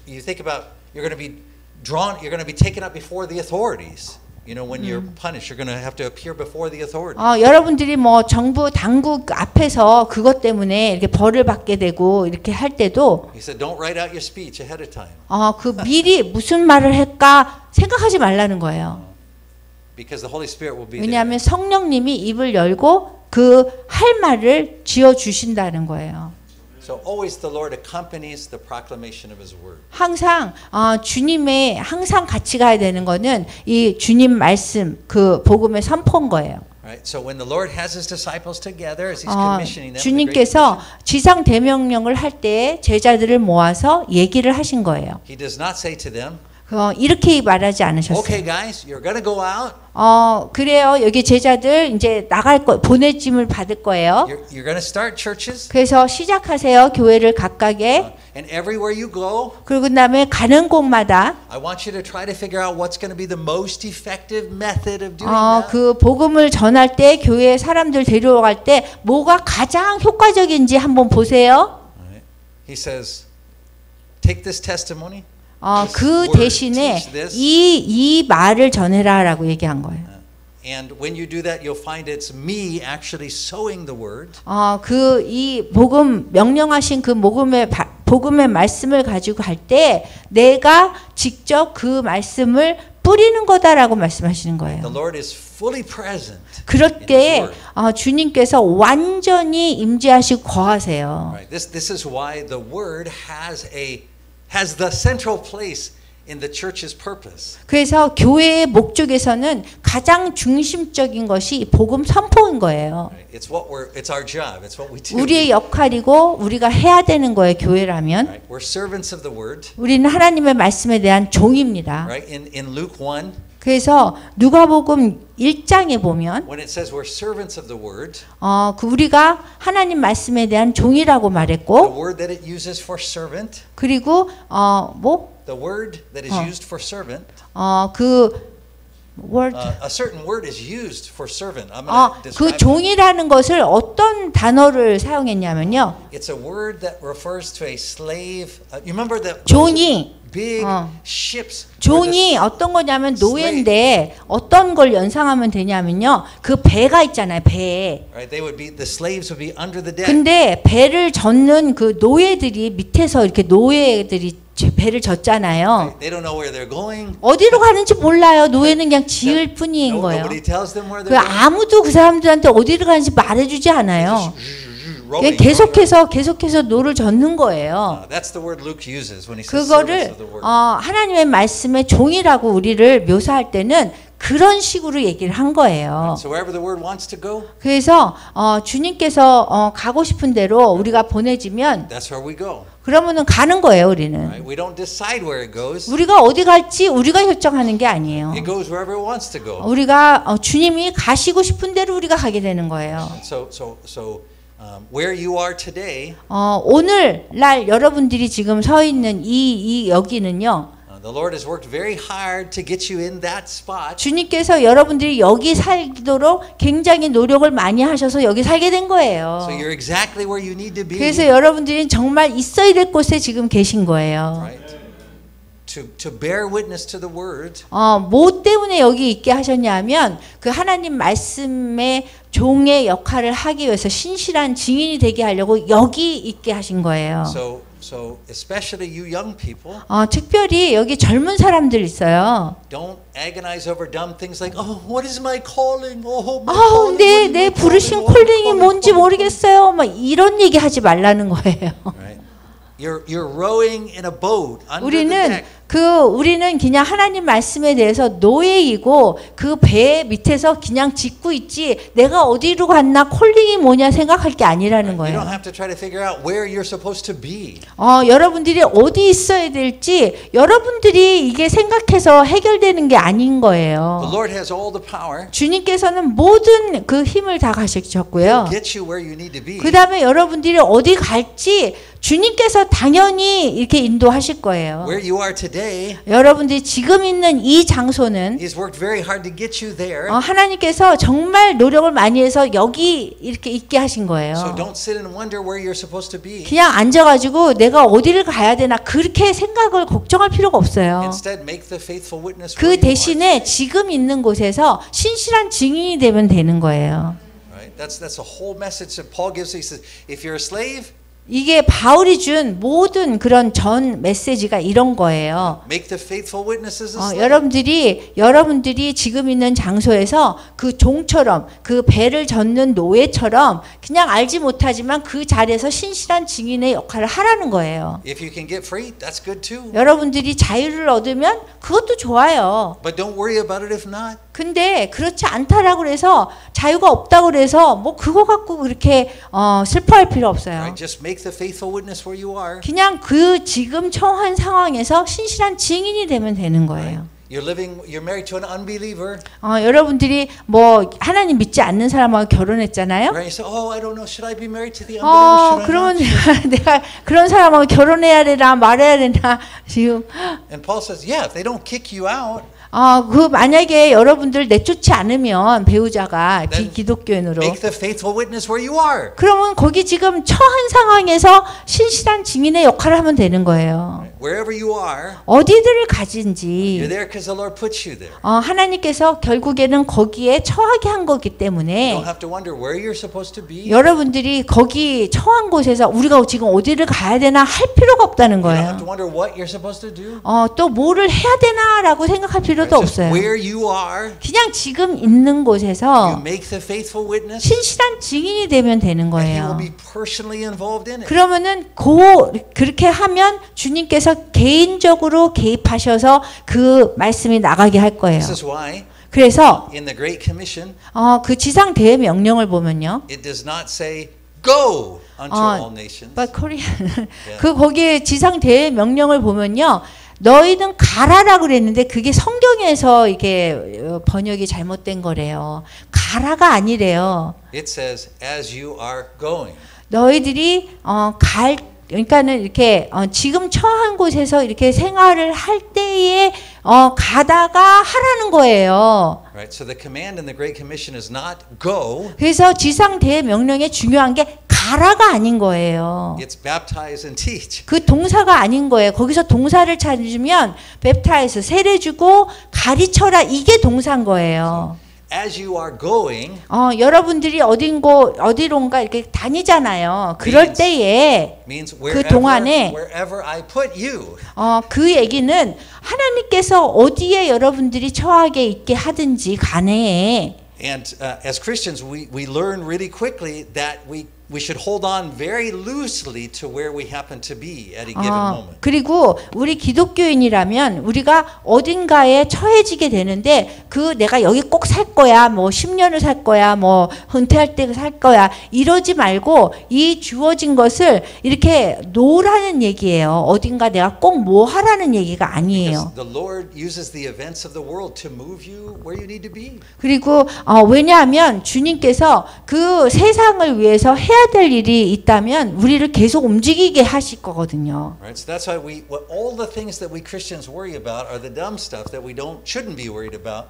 you think about, you're going to be taken up before the authorities. When you're punished, you're going to have to appear before the authorities. 여러분들이 정부 당국 앞에서 그것 때문에 이렇게 벌을 받게 되고 이렇게 할 때도 He said, don't write out your speech ahead of time. 미리 무슨 말을 할까 생각하지 말라는 거예요. Because the Holy Spirit will be 왜냐하면 there. 성령님이 입을 열고 그 할 말을 지어 주신다는 거예요. So always the Lord accompanies the proclamation of His word. 항상 주님의 항상 같이 가야 되는 거는 이 주님 말씀 그 복음의 선포인 거예요. Right? So when the Lord has His disciples together as He's commissioning them, 주님께서 지상 대명령을 할 때 제자들을 모아서 얘기를 하신 거예요. He does not say to them, 이렇게 말하지 않으셨어요. Okay, guys, you're going to go out. 그래요. 여기 제자들 이제 나갈 거 보내짐을 받을 거예요. You're going to start churches. 그래서 시작하세요. 교회를 각각에. And everywhere you go, 그리고 그다음에 가는 곳마다 I want you to try to figure out what's going to be the most effective method of doing that. 그 복음을 전할 때 교회에 사람들 데려갈 때 뭐가 가장 효과적인지 한번 보세요. Right? He says, take this testimony. 그 대신에 이 말을 전해라라고 얘기한 거예요. And when you do that, you'll find it's me actually sowing the word. 그 이 복음 명령하신 그 복음의 말씀을 가지고 갈 때 내가 직접 그 말씀을 뿌리는 거다라고 말씀하시는 거예요. The Lord is fully present. 그렇게 주님께서 완전히 임재하시고 거하세요. Right. This is why the word has the central place in the church's purpose. 그래서 교회의 목적에서는 가장 중심적인 것이 복음 선포인 거예요. Right. It's our job. It's what we do. 우리의 역할이고 우리가 해야 되는 거예요. 교회라면. Right. We're servants of the word. 우리는 하나님의 말씀에 대한 종입니다. Right. In Luke 1, 그래서 누가복음 1장에 보면 when it says we're servants of the word, 우리가 하나님 말씀에 대한 종이라고 the 말했고 word that it uses for servant, 그리고 the word that is used for servant, 그 word a certain word is used for servant. I'm going to describe 그 it. 종이라는 것을 어떤 단어를 사용했냐면요. It's a word that refers to a slave. You remember that 종이 big ships. 종이 어떤 거냐면 노예인데 어떤 걸 연상하면 되냐면요. 그 배가 있잖아요. 배. Right, the slaves would be under the deck. 근데 배를 젓는 그 노예들이 밑에서 이렇게 노예들이 배를 젓잖아요. They don't know where they're going. 어디로 가는지 몰라요. 노예는 그냥 지을 뿐인 거예요. Nobody tells them where 그 they're going. 아무도 그 사람들한테 어디로 가는지 말해주지 않아요. 그냥 계속해서 노를 젓는 거예요. That's the word Luke uses when he says servants 그거를 of the word. 하나님의 말씀의 종이라고 우리를 묘사할 때는 그런 식으로 얘기를 한 거예요. So wherever the word wants to go, 그래서 주님께서 가고 싶은 대로 우리가 보내지면 that's where we go. 그러면은 가는 거예요, 우리는. Right? We don't decide where it goes. 우리가 어디 갈지 우리가 결정하는 게 아니에요. It goes wherever it wants to go. 우리가 주님이 가시고 싶은 대로 우리가 가게 되는 거예요. So where you are today, 오늘날 여러분들이 지금 서 있는 이 여기는요. the Lord has worked very hard to get you in that spot. 주님께서 여러분들이 여기 살도록 굉장히 노력을 많이 하셔서 여기 살게 된 거예요. So you're exactly where you need to be. 그래서 여러분들이 정말 있어야 될 곳에 지금 계신 거예요. Right? To bear witness to the word. 뭐 때문에 여기 있게 하셨냐면 그 하나님 말씀의 종의 역할을 하기 위해서 신실한 증인이 되게 하려고 여기 있게 하신 거예요. So especially you young people, 특별히 여기 젊은 사람들 있어요. don't agonize over dumb things like, oh, what is my calling? Oh, my calling. What is 내 my 부르신 calling? 콜링이 뭔지 모르겠어요. 막 이런 얘기 하지 말라는 거예요. Right? You're rowing in a boat under the deck. 우리는 그냥 하나님 말씀에 대해서 노예이고 그 배 밑에서 그냥 짓고 있지 내가 어디로 갔나 콜링이 뭐냐 생각할 게 아니라는 You don't 거예요. have to try to figure out where you're supposed to be. 여러분들이 어디 있어야 될지 여러분들이 이게 생각해서 해결되는 게 아닌 The 거예요. Lord has all the power. 주님께서는 모든 그 힘을 다 가셨고요. Get you where you need to be. 그 다음에 여러분들이 어디 갈지 주님께서 당연히 이렇게 인도하실 거예요. Where you are today, 여러분들이 지금 있는 이 장소는 He's worked very hard to get you there. 하나님께서 정말 노력을 많이 해서 여기 이렇게 있게 하신 거예요. So don't sit and wonder where you're supposed to be. 그냥 앉아가지고 내가 어디를 가야 되나 그렇게 생각을 걱정할 필요가 없어요. Instead, make the faithful witness where 그 you are. 대신에 지금 있는 곳에서 신실한 증인이 되면 되는 거예요. Right? That's the whole message that Paul gives. He says, if you're a slave, 이게 바울이 준 모든 그런 전 메시지가 이런 거예요. make the faithful witnesses a slave. 여러분들이 지금 있는 장소에서 그 종처럼 그 배를 젓는 노예처럼 그냥 알지 못하지만 그 자리에서 신실한 증인의 역할을 하라는 거예요. If you can get free, that's good too. 여러분들이 자유를 얻으면 그것도 좋아요. But don't worry about it if not. 근데 그렇지 않다라고 그래서 자유가 없다고 그래서 뭐 그거 갖고 그렇게 슬퍼할 필요 없어요. Right? Just make the faithful witness where you are. 그냥 그 지금 처한 상황에서 신실한 증인이 되면 되는 거예요. You're married to an unbeliever. 여러분들이 뭐 하나님 믿지 않는 사람하고 결혼했잖아요. Right? You say, oh, I don't know. Should I be married to the unbeliever? 그러면 내가 그런 사람하고 결혼해야 되나 말아야 되나 지금. And Paul says, yeah, if they don't kick you out, 그 만약에 여러분들 내쫓지 않으면 배우자가 Then 기독교인으로 make the faithful witness where you are. 그러면 거기 지금 처한 상황에서 신실한 증인의 역할을 하면 되는 거예요. Wherever you are, 어디들을 you're 가진지 there because the Lord puts you there. 하나님께서 결국에는 거기에 처하게 한 거기 You 때문에 don't have to wonder where you're supposed to be. 여러분들이 거기 처한 곳에서 우리가 지금 어디를 가야 되나 할 필요가 없다는 You don't have 거예요. to wonder what you're supposed to do. 또 뭐를 해야 되나라고 생각할 필요도 It's just 없어요. where you are, 그냥 지금 있는 you 곳에서 make the faithful witness, 신실한 증인이 되면 되는 and He will 거예요. be personally involved in it. 그러면은 그렇게 하면 주님께서 개인적으로 개입하셔서 그 말씀이 나가게 할 거예요. This is why 그래서 in the Great Commission, 그 지상 대회 명령을 보면요. it does not say go unto all nations. But Korean 거기에 지상 대회 명령을 보면요. 너희는 가라라고 그랬는데 그게 성경에서 이게 번역이 잘못된 거래요. 가라가 아니래요. It says as you are going. 너희들이 그러니까는 이렇게 지금 처한 곳에서 이렇게 생활을 할 때에 가다가 하라는 거예요. Right. So the command in the Great Commission is not go. 그래서 지상 대명령에 중요한 게 가라가 아닌 거예요. It's baptize and teach. 그 동사가 아닌 거예요. 거기서 동사를 찾으면 baptize 세례 주고 가르쳐라 이게 동사인 거예요. As you are going, 여러분들이 어디론가 이렇게 다니잖아요. 그럴 때에 means 그 동안에 wherever I put you. 그 얘기는 하나님께서 어디에 여러분들이 처하게 있게 하든지 간에 And as Christians, we learn really quickly that we should hold on very loosely to where we happen to be at a given moment. 그리고 우리 기독교인이라면 우리가 어딘가에 처해지게 되는데 내가 여기 꼭 살 거야, 뭐 10년을 살 거야, 뭐 은퇴할 때 살 거야 이러지 말고 이 주어진 것을 이렇게 놓으라는 얘기예요. 어딘가 내가 꼭 뭐 하라는 얘기가 아니에요. The Lord uses the events of the world to move you where you need to be. 그리고 왜냐하면 주님께서 그 세상을 위해서 해야 될 일이 있다면 우리를 계속 움직이게 하실 거거든요. Right. So that's why all the things that we Christians worry about are the dumb stuff that we shouldn't be worried about.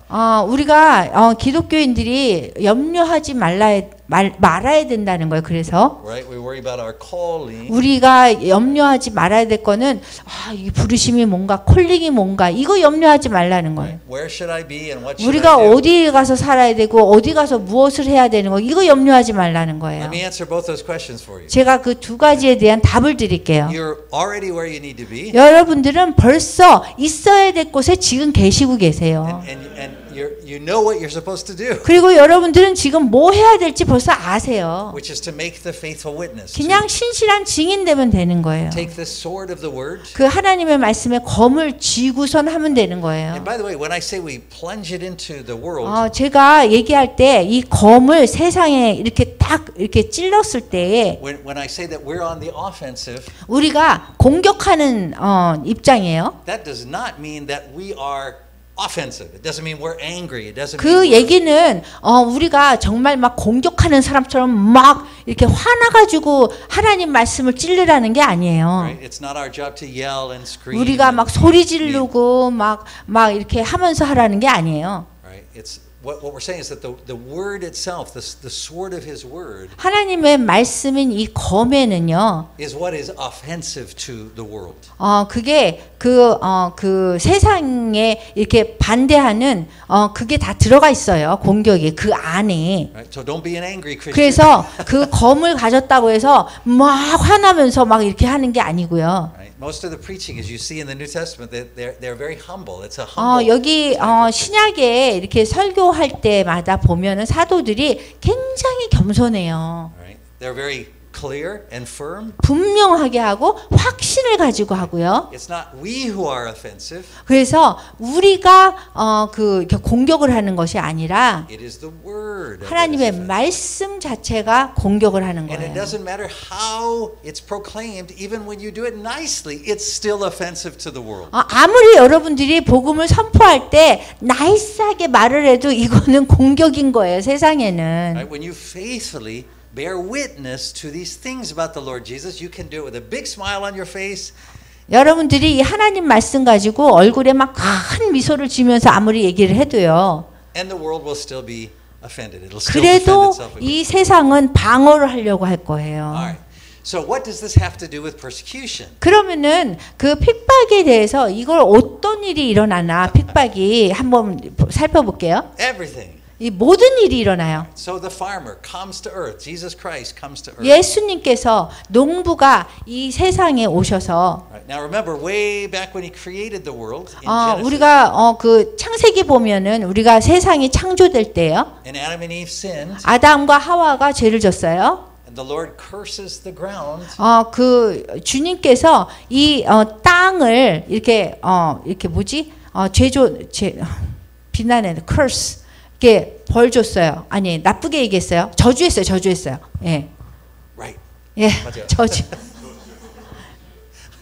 우리가 기독교인들이 염려하지 말아야 된다는 거예요. 그래서 Right. We worry about our calling. 우리가 염려하지 말아야 될 거는 이 부르심이 뭔가 콜링이 뭔가 이거 염려하지 말라는 거예요. Where should I be and what should 우리가 I do? 어디 가서 살아야 되고 어디 가서 무엇을 해야 되는 거 이거 염려하지 말라는 거예요. Let me answer both those questions for you. 제가 그 두 가지에 대한 답을 드릴게요. You're already where you need to be. 여러분들은 벌써 있어야 될 곳에 지금 계시고 계세요. And you know what you're supposed to do. 그리고 여러분들은 지금 뭐 해야 될지 벌써 아세요. Which is to make the faithful witness. 그냥 신실한 증인되면 되는 거예요. Take the sword of the word. 그 하나님의 말씀에 검을 쥐고선 하면 되는 거예요. And by the way, when I say we plunge it into the world, 제가 얘기할 때 이 검을 세상에 이렇게 딱 이렇게 찔렀을 때에 when I say that we're on the offensive, 우리가 공격하는 입장이에요. that does not mean that we are offensive. It doesn't mean we're angry. It doesn't 그 mean 얘기는 우리가 정말 막 공격하는 사람처럼 막 이렇게 화나가지고 하나님 말씀을 찔르라는 게 아니에요. right? It's not our job to yell and scream. 우리가 막 소리 지르고 막 이렇게 하면서 하라는 게 아니에요. Right? It's what we're saying is that the word itself, the sword of His word, 하나님의 말씀인 이 검에는요. is what is offensive to the world. 그게 그 세상에 이렇게 반대하는 그게 다 들어가 있어요. 공격이 그 안에. Right? So don't be an angry Christian. 그래서 그 검을 가졌다고 해서 막 화나면서 막 이렇게 하는 게 아니고요. Right? Most of the preaching, as you see in the New Testament, they're very humble. It's a humble. 여기 신약에 이렇게 설교할 때마다 보면은 사도들이 굉장히 겸손해요. Right? They're very clear and firm. 분명하게 하고 확신을 가지고 하고요. It's not we who are offensive. 그래서 우리가 이렇게 공격을 하는 것이 아니라 It is the word. 하나님의 말씀 자체가 공격을 하는 And it 거예요. doesn't matter how it's proclaimed, even when you do it nicely, it's still offensive to the world. 아무리 여러분들이 복음을 선포할 때 나이스하게 말을 해도 이거는 공격인 거예요, 세상에는. Right? When you faithfully bear witness to these things about the Lord Jesus, you can do it with a big smile on your face. 여러분들이 이 하나님 말씀 가지고 얼굴에 막 큰 미소를 지면서 아무리 얘기를 해도요. And the world will still be offended. It'll still defend 그래도 itself 이 against. 세상은 방어를 하려고 할 거예요. All right. So what does this have to do with persecution? 그러면은 그 핍박에 대해서 이걸 어떤 일이 일어나나 핍박이 한번 살펴볼게요. Everything. 이 모든 일이 일어나요. So the farmer comes to earth. Jesus Christ comes to earth. 예수님께서 농부가 이 세상에 오셔서 Right. Now remember, way back when He created the world in Genesis, 우리가 그 창세기 보면은 우리가 세상이 창조될 때요. and Adam and Eve sinned, 아담과 하와가 죄를 졌어요. and the Lord curses the ground. 그 주님께서 이 땅을 이렇게 이렇게 뭐지? 비난해 curse 이렇게 벌 줬어요. 아니 나쁘게 얘기했어요. 저주했어요. 예, Right. 예, 맞아요. 저주.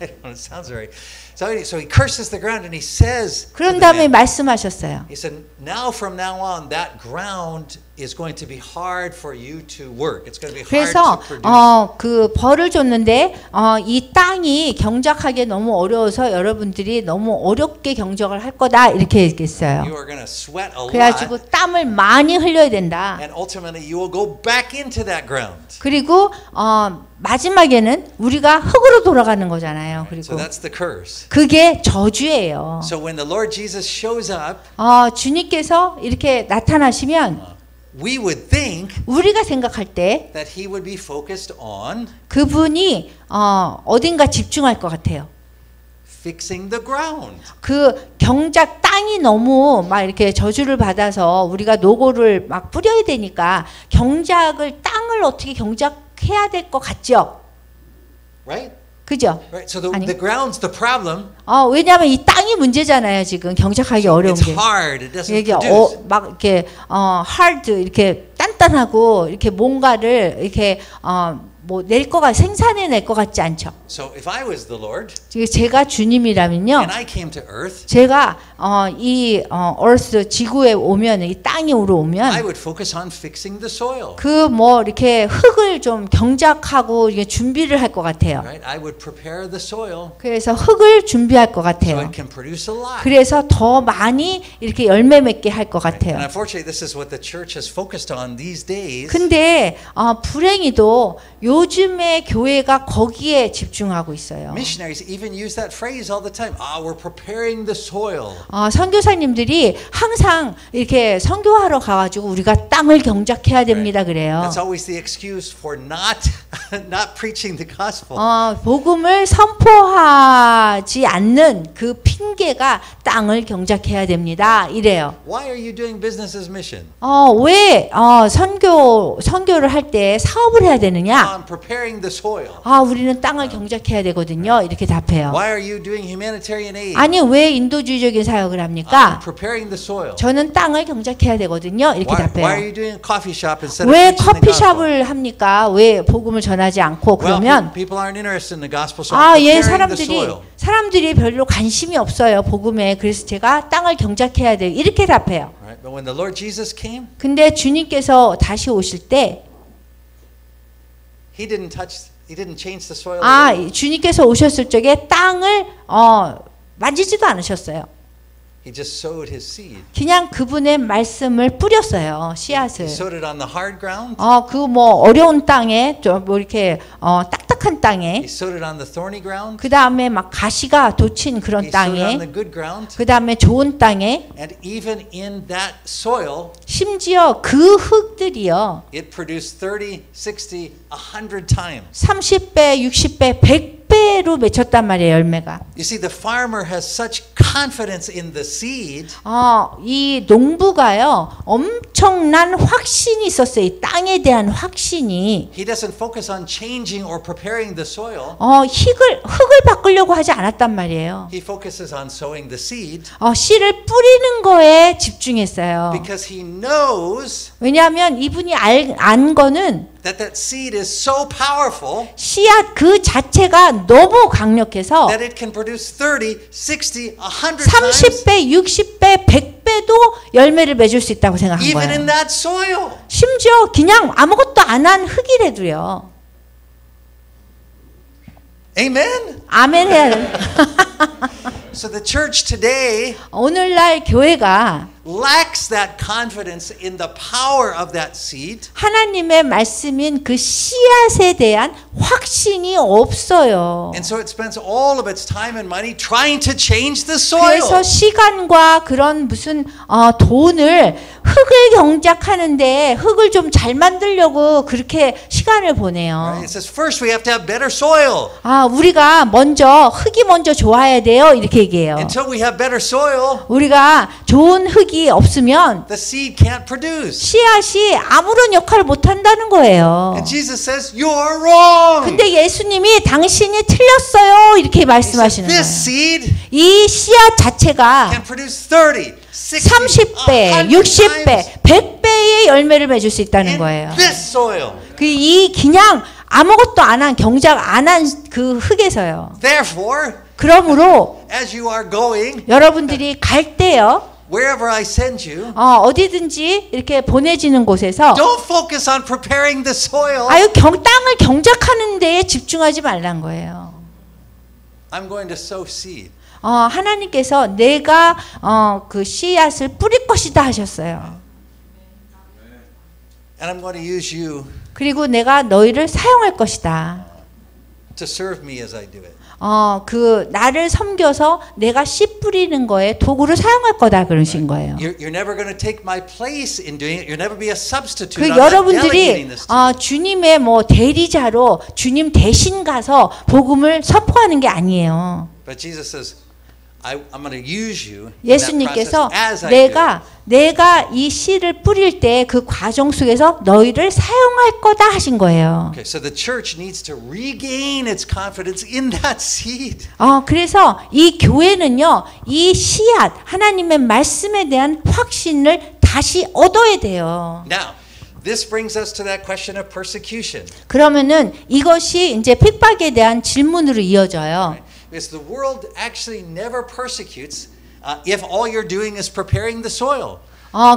I don't know. It sounds very. So He curses the ground, and He says. to 그런 the 다음에 man, 말씀하셨어요. He said, "Now from now on, that ground is going to be hard for you to work. It's going to be hard 그래서 to produce." 그 벌을 줬는데 이 땅이 경작하기 너무 어려워서 여러분들이 너무 어렵게 경작을 할 거다 이렇게 얘기했어요. You are going to sweat a lot, 그래가지고 땀을 많이 흘려야 된다. and ultimately you will go back into that ground. 그리고 마지막에는 우리가 흙으로 돌아가는 거잖아요. So 그리고 that's the curse. 그게 저주예요. So when the Lord Jesus shows up, 주님께서 이렇게 나타나시면 we would think 우리가 생각할 때 that He would be focused on 그분이 어딘가 집중할 것 같아요. fixing the ground. 그 경작 땅이 너무 막 이렇게 저주를 받아서 우리가 노고를 막 뿌려야 되니까 땅을 어떻게 경작해야 될 것 같죠? Right? 그죠? Right. So 아니. the ground's the problem. 왜냐하면 이 땅이 문제잖아요. 지금 경작하기 어려운 It's 게. hard. It doesn't 이게 produce. 막 이렇게 hard 이렇게 단단하고 이렇게 뭔가를 이렇게 뭐 생산해낼 것 같지 않죠. So if I was the Lord 제가 주님이라면요. and I came to earth, 제가 이 earth 지구에 오면 이 땅에 I 오면 would focus on fixing the soil. 그 뭐 이렇게 흙을 좀 경작하고 이게 준비를 할 것 같아요. Right? I would prepare the soil 그래서 흙을 준비할 것 so 같아요. it can produce a lot. 그래서 더 많이 이렇게 열매 맺게 할 것 And 같아요. unfortunately, this is what the church has focused on these days. 근데 불행히도 요즘의 교회가 거기에 집중하고 있어요. Missionaries even use that phrase all the time. We're preparing the soil. 선교사님들이 항상 이렇게 선교하러 가가지고 우리가 땅을 경작해야 됩니다 그래요. That's always the excuse for not preaching the gospel. 복음을 선포하지 않는 그 핑계가 땅을 경작해야 됩니다 이래요. Why are you doing business as mission? 왜 선교를 할 때 사업을 해야 되느냐? I'm preparing the soil. 우리는 땅을 경작해야 되거든요. 이렇게 답해요. Why are you doing humanitarian aid? 아니 왜 인도주의적인 사역을 I'm 합니까? preparing the soil. 저는 땅을 경작해야 되거든요. 이렇게 Why are 답해요. you doing coffee shop instead of 왜 preaching the gospel? 커피숍을 합니까? 왜 복음을 전하지 않고 Well, 그러면 people aren't interested in the gospel, so I'm 예, preparing the soil. 사람들이 별로 관심이 없어요 복음에. 그래서 제가 땅을 경작해야 돼요. 이렇게 답해요. Right? But when the Lord Jesus came, 근데 주님께서 다시 오실 때 He didn't change the soil. at all. 주님께서 오셨을 적에 땅을 만지지도 않으셨어요. He just sowed His seed. 그냥 그분의 말씀을 뿌렸어요. He 씨앗을. sowed it on the hard ground. 그 뭐 어려운 땅에 좀 뭐 이렇게 딱딱한 He 땅에 sowed it on the thorny ground. 그 다음에 막 가시가 돋친 그런 He sowed it on 땅에 the good ground. 그 다음에 좋은 땅에 And even in that soil, 심지어 그 흙들이요 it produced 30, 60, 100 times. 30배, 60배, 100배 그대로 맺혔단 말이에요, 열매가. You see, the farmer has such confidence in the seed. 이 농부가요, 엄청난 확신이 있었어요. 이 땅에 대한 확신이. He doesn't focus on changing or preparing the soil. 흙을 바꾸려고 하지 않았단 말이에요. He focuses on sowing the seed 씨를 뿌리는 거에 집중했어요. because he knows 왜냐하면 이분이 안 거는 that that seed is so powerful 씨앗 그 자체가 너무 강력해서 that it can produce 30, 60, 100 times 30배, 60배, 100배도 열매를 맺을 수 있다고 생각한 even in 거예요. that soil. 심지어 그냥 아무것도 안 한 흙이라도요. Amen. 아멘 해야 돼. So the church today 오늘날 교회가 lacks that confidence in the power of that seed. 하나님의 말씀인 그 씨앗에 대한 확신이 없어요. And so it spends all of its time and money trying to change the 그래서 soil. 시간과 그런 무슨 돈을 흙을 경작하는데 흙을 좀 잘 만들려고 그렇게 시간을 보내요. It says first we have to have better soil. 우리가 먼저 흙이 먼저 좋아야 돼요. 이렇게 얘기해요. Until we have better soil, 우리가 좋은 흙이 없으면 the seed can't produce. 씨앗이 아무런 역할을 못 한다는 거예요. And Jesus says, you're wrong. 근데 예수님이 당신이 틀렸어요. 이렇게 He said, 말씀하시는 거예요. this seed 이 씨앗 자체가 can produce 30, 60, 30배, 100 60배, times 100배의 열매를 맺을 수 있다는 in 거예요. this soil. 이 그냥 아무것도 안 한 경작 안 한 그 흙에서요. Therefore, 그러므로 as you are going, 여러분들이 갈 때요. wherever I send you, 어디든지 이렇게 보내지는 곳에서 don't focus on preparing the soil. 땅을 경작하는 데에 집중하지 말란 거예요. I'm going to sow seed. 하나님께서 내가 그 씨앗을 뿌릴 것이다 하셨어요. And I'm going to use you 그리고 내가 너희를 사용할 것이다. to serve me as I do it. 그 나를 섬겨서 내가 씨 뿌리는 거에 도구를 사용할 거다 그러신 거예요. You're never going to take my place in doing it. You'll never be a substitute. 그 I'm not delegating 여러분들이 this to you. 주님의 대리자로 주님 대신 가서 복음을 선포하는 게 아니에요. But Jesus says, I'm going to use you in that 예수님께서 process as I do it. 내가 이 씨를 뿌릴 때 그 과정 속에서 너희를 사용할 거다 하신 거예요. Okay, so the church needs to regain its confidence in that seed. 그래서 이 교회는요, 이 씨앗, 하나님의 말씀에 대한 확신을 다시 얻어야 돼요. Now, this brings us to that question of persecution. 그러면은 이것이 이제 핍박에 대한 질문으로 이어져요. Because the world actually never persecutes if all you're doing is preparing the soil.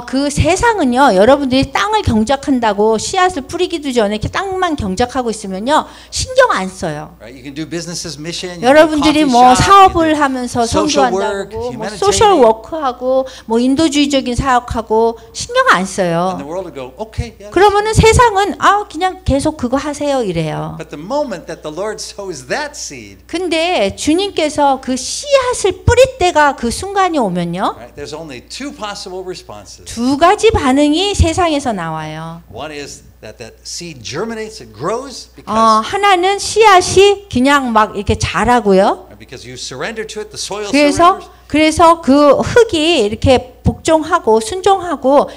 그 세상은요, 여러분들이 땅을 경작한다고 씨앗을 뿌리기도 전에 이렇게 땅만 경작하고 있으면요, 신경 안 써요. Right? You can do business as mission. 여러분들이 사업을 하면서 social work, 선교한다고, humanitarian. 소셜 워크하고, 인도주의적인 사역하고 신경 안 And 써요. the world will go, okay. Yeah, 그러면은 세상은 그냥 계속 그거 하세요 이래요. But the moment that the Lord sows that seed, 근데 주님께서 그 씨앗을 뿌릴 때가 그 순간이 오면요, right, there's only two possible responses. 두 가지 반응이 세상에서 나와요. One is that seed germinates, it grows 하나는 씨앗이 그냥 막 이렇게 자라고요. because you surrender to it, the soil 그래서 surrenders. 그 흙이 이렇게 복종하고 순종하고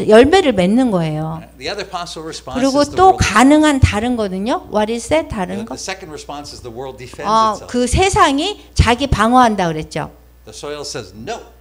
열매를 맺는 거예요. The other possible response 그리고 is the 또 world. 가능한 다른 거는요. What is that? 다른 거? The second response is the world defends itself. 그 세상이 자기 방어한다 그랬죠. The soil says no.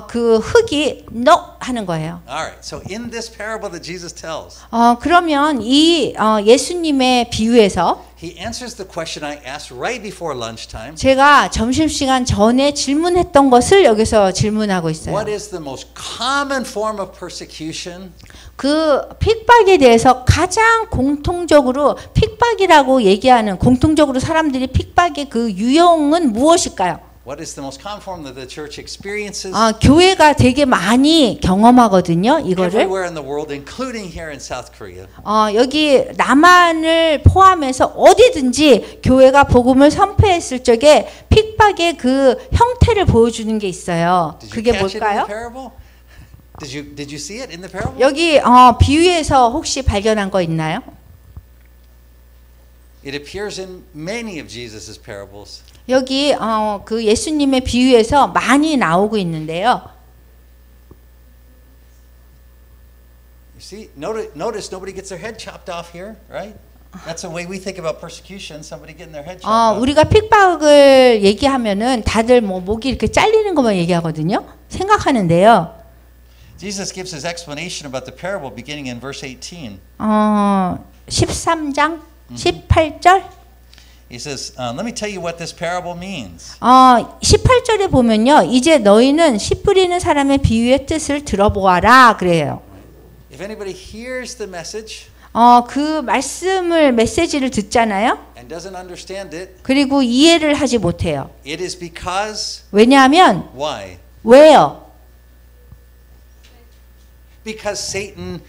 그 흙이 no 하는 거예요. All right. So in this parable that Jesus tells, 그러면 이 예수님의 비유에서 he answers the question I asked right before lunchtime. 제가 점심시간 전에 질문했던 것을 여기서 질문하고 있어요. What is the most common form of persecution? 그 핍박에 대해서 가장 공통적으로 핍박이라고 얘기하는 공통적으로 사람들이 핍박의 그 유형은 무엇일까요? What is the most common form that the church experiences? 교회가 되게 많이 경험하거든요, 이거를. Everywhere in the world, including here in South Korea. 여기 남한을 포함해서 어디든지 교회가 복음을 선포했을 적에 핍박의 그 형태를 보여주는 게 있어요. Did you 그게 catch it in the 뭘까요? parable? Did you see it in the parable? 여기 비유에서 혹시 발견한 거 있나요? It appears in many of Jesus's parables. 여기 그 예수님의 비유에서 많이 나오고 있는데요. You see, notice nobody gets their head chopped off here, right? That's the way we think about persecution. Somebody getting their head chopped off. 우리가 핍박을 얘기하면은 다들 뭐 목이 이렇게 잘리는 것만 얘기하거든요. 생각하는데요. Jesus gives his explanation about the parable beginning in verse 18. 13장 18절. He says, let me tell you what this parable means. 18절에 보면요. 이제 너희는 씨 뿌리는 사람의 비유의 뜻을 들어보아라 그래요. If anybody hears the message 그 메시지를 듣잖아요. and doesn't understand it, 그리고 이해를 하지 못해요. it is because 왜냐하면 why? 왜요? Because Satan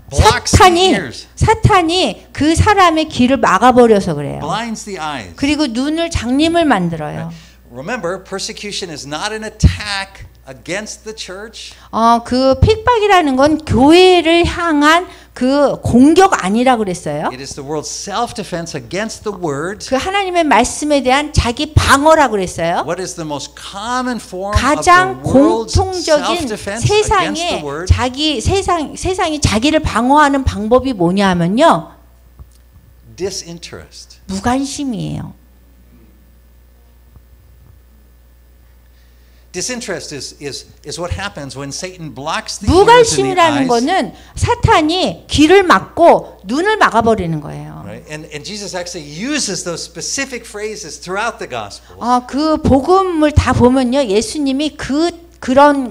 blocks the ears, 사탄이 그 사람의 귀를 막아버려서 그래요. blinds the eyes. 그리고 눈을 장님을 만들어요. Remember, persecution is not an attack against the church. 그 핍박이라는 건 교회를 향한 그 공격 아니라 그랬어요. It is the world's self-defense against the word. 그 하나님의 말씀에 대한 자기 방어라 그랬어요. What is the most common form of the 가장 world's 공통적인 self-defense against the 세상에 word? 세상이 자기를 방어하는 방법이 뭐냐면요. Disinterest. 무관심이에요. Disinterest is what happens when Satan blocks the ears and the 무관심이라는 eyes. 거는 사탄이 귀를 막고 눈을 막아버리는 거예요. Right? And Jesus actually uses those specific phrases throughout the Gospels. 그 복음을 다 보면요, 예수님이 그런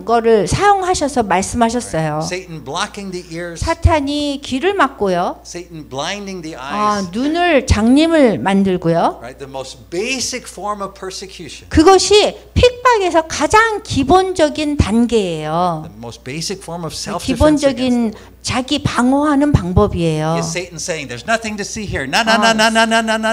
거를 사용하셔서 말씀하셨어요. Satan blocking the ears, 사탄이 귀를 막고요, Satan blinding the eyes. 눈을 장님을 만들고요. Right? The most basic form of persecution. 그것이 핍박에서 가장 기본적인 단계예요. The most basic form of self-defense 기본적인 against the word. 자기 방어하는 방법이에요. Is Satan saying there's nothing to see here? No,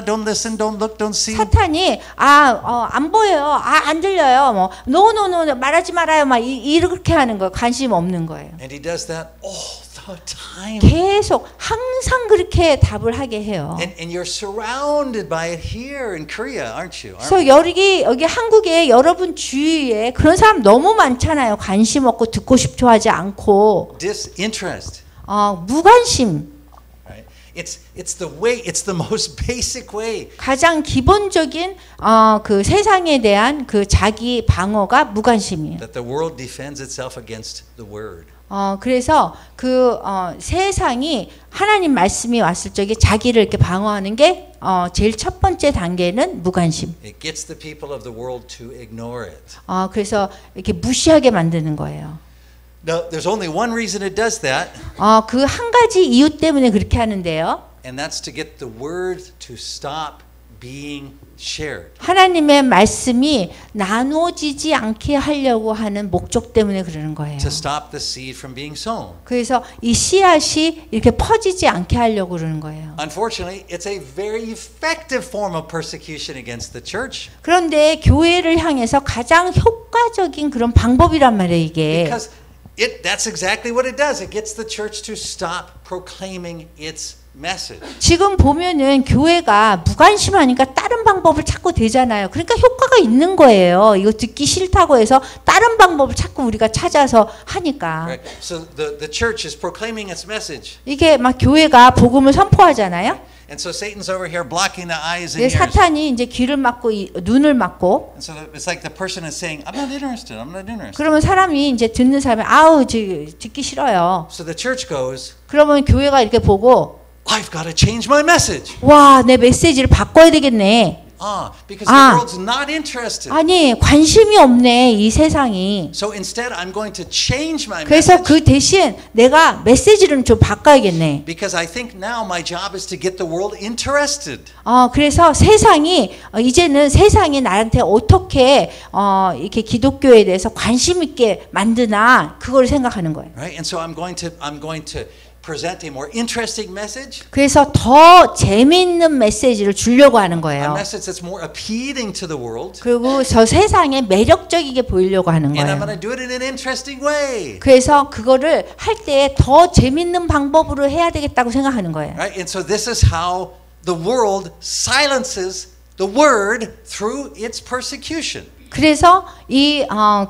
don't listen, don't look, don't see. 사탄이 안 보여요, 안 들려요, 뭐 노노노 말하지 말아요, 막 이렇게 하는 거예요. 관심 없는 거예요. And he does that all the time. 계속 항상 그렇게 답을 하게 해요. And you're surrounded by it here in Korea, aren't you? 그래서 여기 한국에 여러분 주위에 그런 사람 너무 많잖아요. 관심 없고 듣고 싶어 하지 않고 Disinterest. 무관심. Right? It's the most basic way. 가장 기본적인 그 세상에 대한 그 자기 방어가 무관심이에요. That the world defends itself against the word. 그래서 그 세상이 하나님 말씀이 왔을 적에 자기를 이렇게 방어하는 게 제일 첫 번째 단계는 무관심. It gets the people of the world to ignore it. 그래서 이렇게 무시하게 만드는 거예요. Now, there's only one reason it does that. 그 한 가지 이유 때문에 그렇게 하는데요. And that's to get the word to stop being shared. 하나님의 말씀이 나눠지지 않게 하려고 하는 목적 때문에 그러는 거예요. To stop the seed from being sown. 그래서 이 씨앗이 이렇게 퍼지지 않게 하려고 그러는 거예요. Unfortunately, it's a very effective form of persecution against the church. 그런데 교회를 향해서 가장 효과적인 그런 방법이란 말이에요, 이게. Because that's exactly what it does. It gets the church to stop proclaiming its message. 지금 보면은 교회가 무관심하니까 다른 방법을 찾고 되잖아요. 그러니까 효과가 있는 거예요. 이거 듣기 싫다고 해서 다른 방법을 자꾸 우리가 찾아서 하니까. Right? So the church is proclaiming its message. 이게 막 교회가 복음을 선포하잖아요. And so Satan's over here blocking the eyes and 근데 ears. 사탄이 이제 귀를 막고 눈을 막고. And so it's like the person is saying, I'm not interested. I'm not interested. 그러면 사람이 이제 듣는 사람이 듣기 싫어요. So the church goes, 그러면 교회가 이렇게 보고 I've got to change my message. 와, 내 메시지를 바꿔야 되겠네. Because the world's not interested. 아니, 관심이 없네, 이 세상이. So instead, I'm going to change my 그래서 message. 그 대신 내가 메시지를 좀 바꿔야겠네. Because I think now my job is to get the world interested. 그래서 세상이 이제는 세상이 나한테 어떻게 이렇게 기독교에 대해서 관심 있게 만드나 그걸 생각하는 거예요. Right? And so I'm going to present a more interesting message. 그래서 더 재미있는 메시지를 주려고 하는 A 거예요. message that's more appealing to the world. 그리고 저 세상에 매력적이게 보이려고 하는 And I'm 거예요. going to do it in an interesting way. 그래서 그거를 할 때 더 재밌는 방법으로 해야 되겠다고 생각하는 거예요. Right? And so this is how the world silences the word through its persecution. 그래서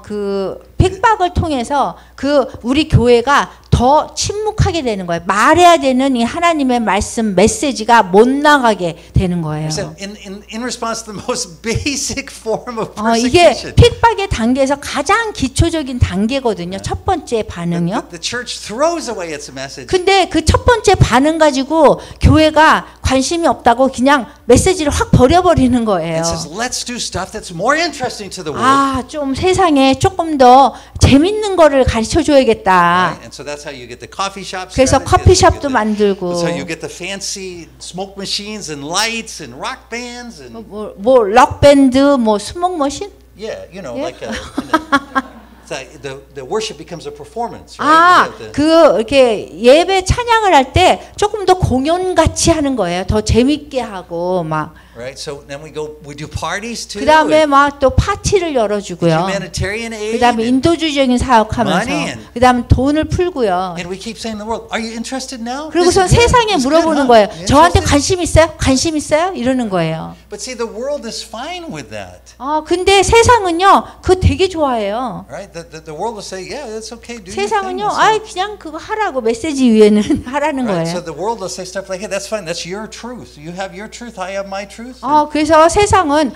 그 핍박을 통해서 그 우리 교회가 더 침묵하게 되는 거예요. 말해야 되는 이 하나님의 말씀 메시지가 못 나가게 되는 거예요. So in response to the most basic form of 이게 persecution, 핍박의 단계에서 가장 기초적인 단계거든요. 첫 번째 반응이요. the church throws away its message. 근데 그 첫 번째 반응 가지고 교회가 관심이 없다고 그냥 메시지를 확 버려버리는 거예요. It says, let's do stuff that's more interesting to the world. 좀 세상에 조금 더 재밌는 거를 가르쳐 줘야겠다. Right? And so that's how you get the coffee shops. 그래서 커피숍도 만들고. That's how you get the fancy smoke machines and lights and rock bands and 록 밴드, 스모크 머신? yeah, you know, like it's like the worship becomes a performance, right? 이렇게 예배 찬양을 할 때 조금 더 공연 같이 하는 거예요. 더 재밌게 하고 막. Right, so then we do parties too. 그다음에 막 또 파티를 열어주고요. Humanitarian aid. 그다음에 인도주의적인 사역하면서. 그다음에 돈을 풀고요. And we keep saying to the world, "Are you interested now?" 그리고선 세상에 물어보는 거예요. 저한테 관심 있어요? 관심 있어요? 이러는 거예요. But see, the world is fine with that. 근데 세상은요, 그거 되게 좋아해요. Right, the world will say, "Yeah, that's okay. Do your 세상은요, thing." 그냥 그거 하라고 메시지 위에는 하라는 Right, 거예요. so the world will say stuff like, "Hey, that's fine. That's your truth. You have your truth. I have my truth." 그래서 세상은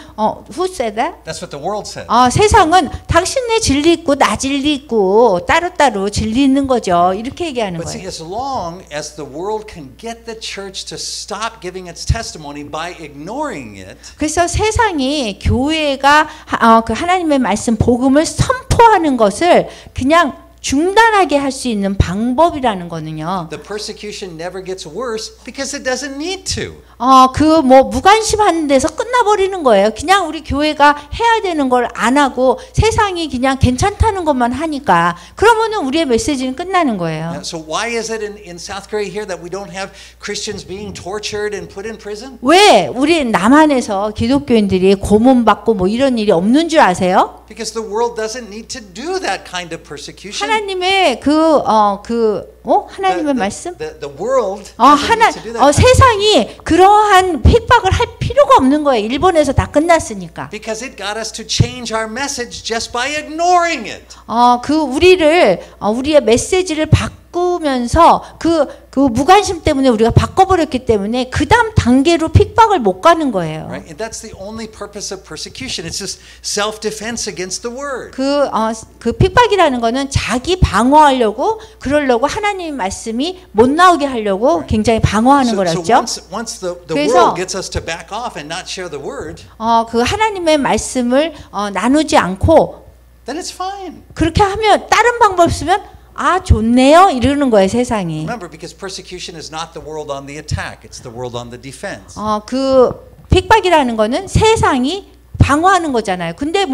who said that? That's what the world said. 세상은 당신네 진리 있고 나 진리 있고 따로따로 진리 있는 거죠. 이렇게 얘기하는 But see, 거예요. as long as the world can get the church to stop giving its testimony by ignoring it, 그래서 세상이 교회가 그 하나님의 말씀 복음을 선포하는 것을 그냥 중단하게 할 수 있는 방법이라는 거는요. the persecution never gets worse because it doesn't need to. 무관심하는 데서 끝나버리는 거예요. 그냥 우리 교회가 해야 되는 걸 안 하고 세상이 그냥 괜찮다는 것만 하니까 그러면은 우리의 메시지는 끝나는 거예요. So why is it in South Korea here that we don't have Christians being tortured and put in prison? 왜 우리 남한에서 기독교인들이 고문받고 이런 일이 없는 줄 아세요? Because the world doesn't need to do that kind of persecution. 하나님의 하나님의 말씀? The world doesn't need to do that. 세상이 그러한 핍박을 할 필요가 없는 거예요. 일본에서 다 끝났으니까. Because it got us to change our message just by ignoring it. 우리의 메시지를 바꾸면서 그 무관심 때문에 우리가 바꿔버렸기 때문에 그 다음 단계로 핍박을 못 가는 거예요. Right? And that's the only purpose of persecution. It's just self-defense against the word. 그 핍박이라는 거는 자기 방어하려고 그러려고 하나님 말씀이 못 나오게 하려고 굉장히 방어하는 거랬죠. So once the world gets us to back off and not share the word, 그 하나님의 말씀을 나누지 않고 then it's fine. 그렇게 하면 다른 방법 쓰면 좋네요 이러는 거예요 세상이. Remember, because persecution is not the world on the attack; it's the world on the defense. 그 핍박이라는 거는 세상이 방어하는 거잖아요. 근데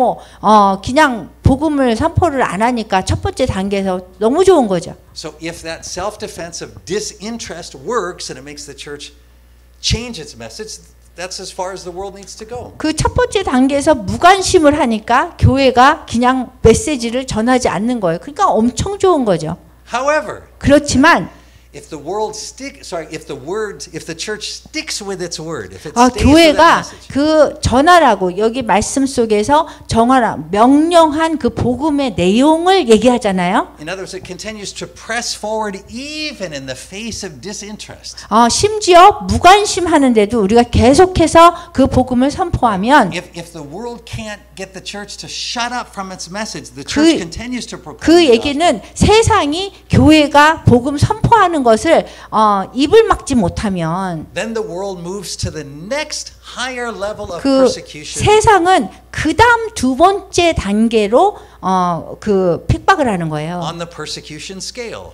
그냥 복음을 선포를 안 하니까 첫 번째 단계에서 너무 좋은 거죠. So if that self-defense of disinterest works and it makes the church change its message, that's as far as the world needs to go. 그 첫 번째 단계에서 무관심을 하니까 교회가 그냥 메시지를 전하지 않는 거예요. 그러니까 엄청 좋은 거죠. However, 그렇지만 if the church sticks with its word, if it stays with that 교회가 message, 그 전하라고 여기 말씀 속에서 정하라 명령한 그 복음의 내용을 얘기하잖아요. in other words, it continues to press forward even in the face of disinterest. 심지어 무관심하는데도 우리가 계속해서 그 복음을 선포하면 If the world can't get the church to shut up from its message, the church continues to proclaim. 그 얘기는 세상이 교회가 복음 선포하는 것을 입을 막지 못하면 then the world moves to the next higher level of 그 persecution. 세상은 그 다음 두 번째 단계로 그 핍박을 하는 거예요. On the persecution scale.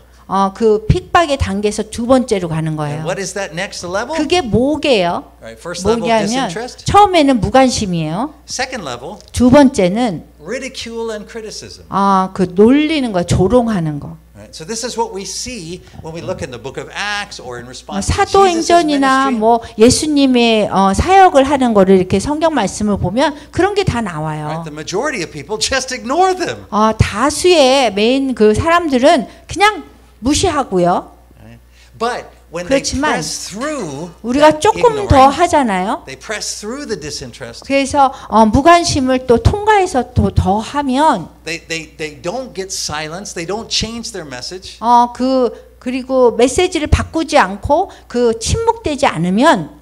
그 핍박의 단계에서 두 번째로 가는 And 거예요. what is that next level? 그게 뭐게요? Right, first level 뭐냐면 disinterest. 처음에는 무관심이에요. Second level 두 번째는 ridicule and criticism. 그 놀리는 거, 조롱하는 거. Right, so this is what we see when we look in the book of Acts or in response to Jesus' 사도행전이나 ministry. 예수님의 사역을 하는 거를 이렇게 성경 말씀을 보면 그런 게 다 나와요. Right, the majority of people just ignore them. 다수의 메인 그 사람들은 그냥 무시하고요. Right? But when they 그렇지만 press through 우리가 that 조금 더 ignorance, 하잖아요. they press through the disinterest. 그래서 무관심을 또 통과해서 또 더 하면 They don't get silenced. They don't change their message. 그리고 메시지를 바꾸지 않고 그 침묵되지 않으면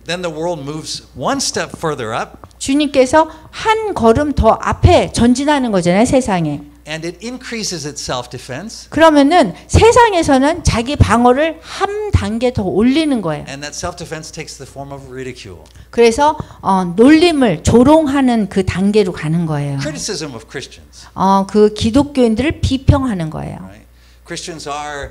Then the world moves one step further up. 주님께서 한 걸음 더 앞에 전진하는 거잖아요, 세상에. And it increases its self-defense. 그러면은 세상에서는 자기 방어를 한 단계 더 올리는 거예요. And that self-defense takes the form of ridicule. 그래서 놀림을 조롱하는 그 단계로 가는 거예요. Criticism of Christians. 그 기독교인들을 비평하는 거예요. Right? Christians are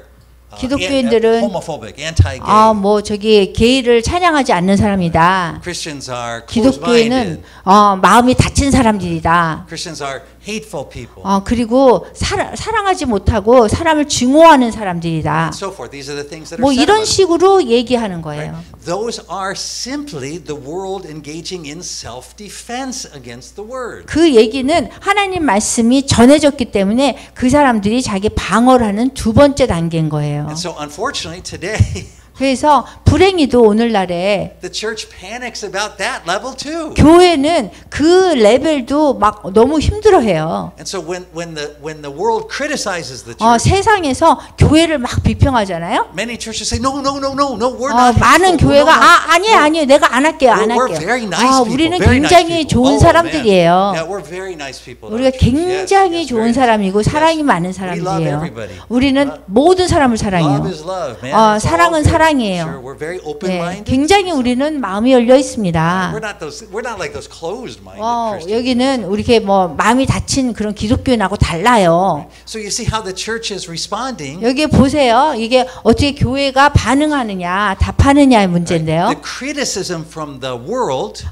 기독교인들은 homophobic, anti-gay. 뭐 저기 게이를 찬양하지 않는 사람이다. Christians are 기독교인은 closed-minded. 마음이 닫힌 사람들이다. Christians are hateful people. 그리고 사랑하지 못하고 사람을 증오하는 사람들이다. And so forth. These are the things that are 뭐 said 이런 about 식으로 얘기하는 거예요. Right? Those are simply the world engaging in self-defense against the word. 그 얘기는 하나님 말씀이 전해졌기 때문에 그 사람들이 자기 방어를 하는 두 번째 단계인 거예요. And so unfortunately today 그래서 불행히도 오늘날에 the church panics about that level too. 교회는 그 레벨도 막 너무 힘들어해요. And so when the world criticizes the church, 세상에서 교회를 막 비평하잖아요. many churches say no, we're not. 많은 hateful. 교회가 아니에요, 내가 안 할게요, 안 We're 할게요. very nice people. 우리는 very nice 굉장히 people. 좋은 Oh, 사람들이에요. man. Yeah, we're very nice people. 우리가 굉장히 좋은 사람이고 사랑이 많은 We love 사람들이에요. everybody. 우리는 모든 사람을 사랑해요. Love is love, man. It's all 사랑은 good. 사랑이에요. Sure, we're very 네, open-minded. 굉장히 우리는 마음이 열려 있습니다. We're not like those closed-minded Christians. 여기는 우리게 뭐 마음이 닫힌 그런 기독교인하고 달라요. So you see how the church is responding. 여기 보세요. 이게 어떻게 교회가 반응하느냐, 답하느냐의 문제인데요. The criticism from the world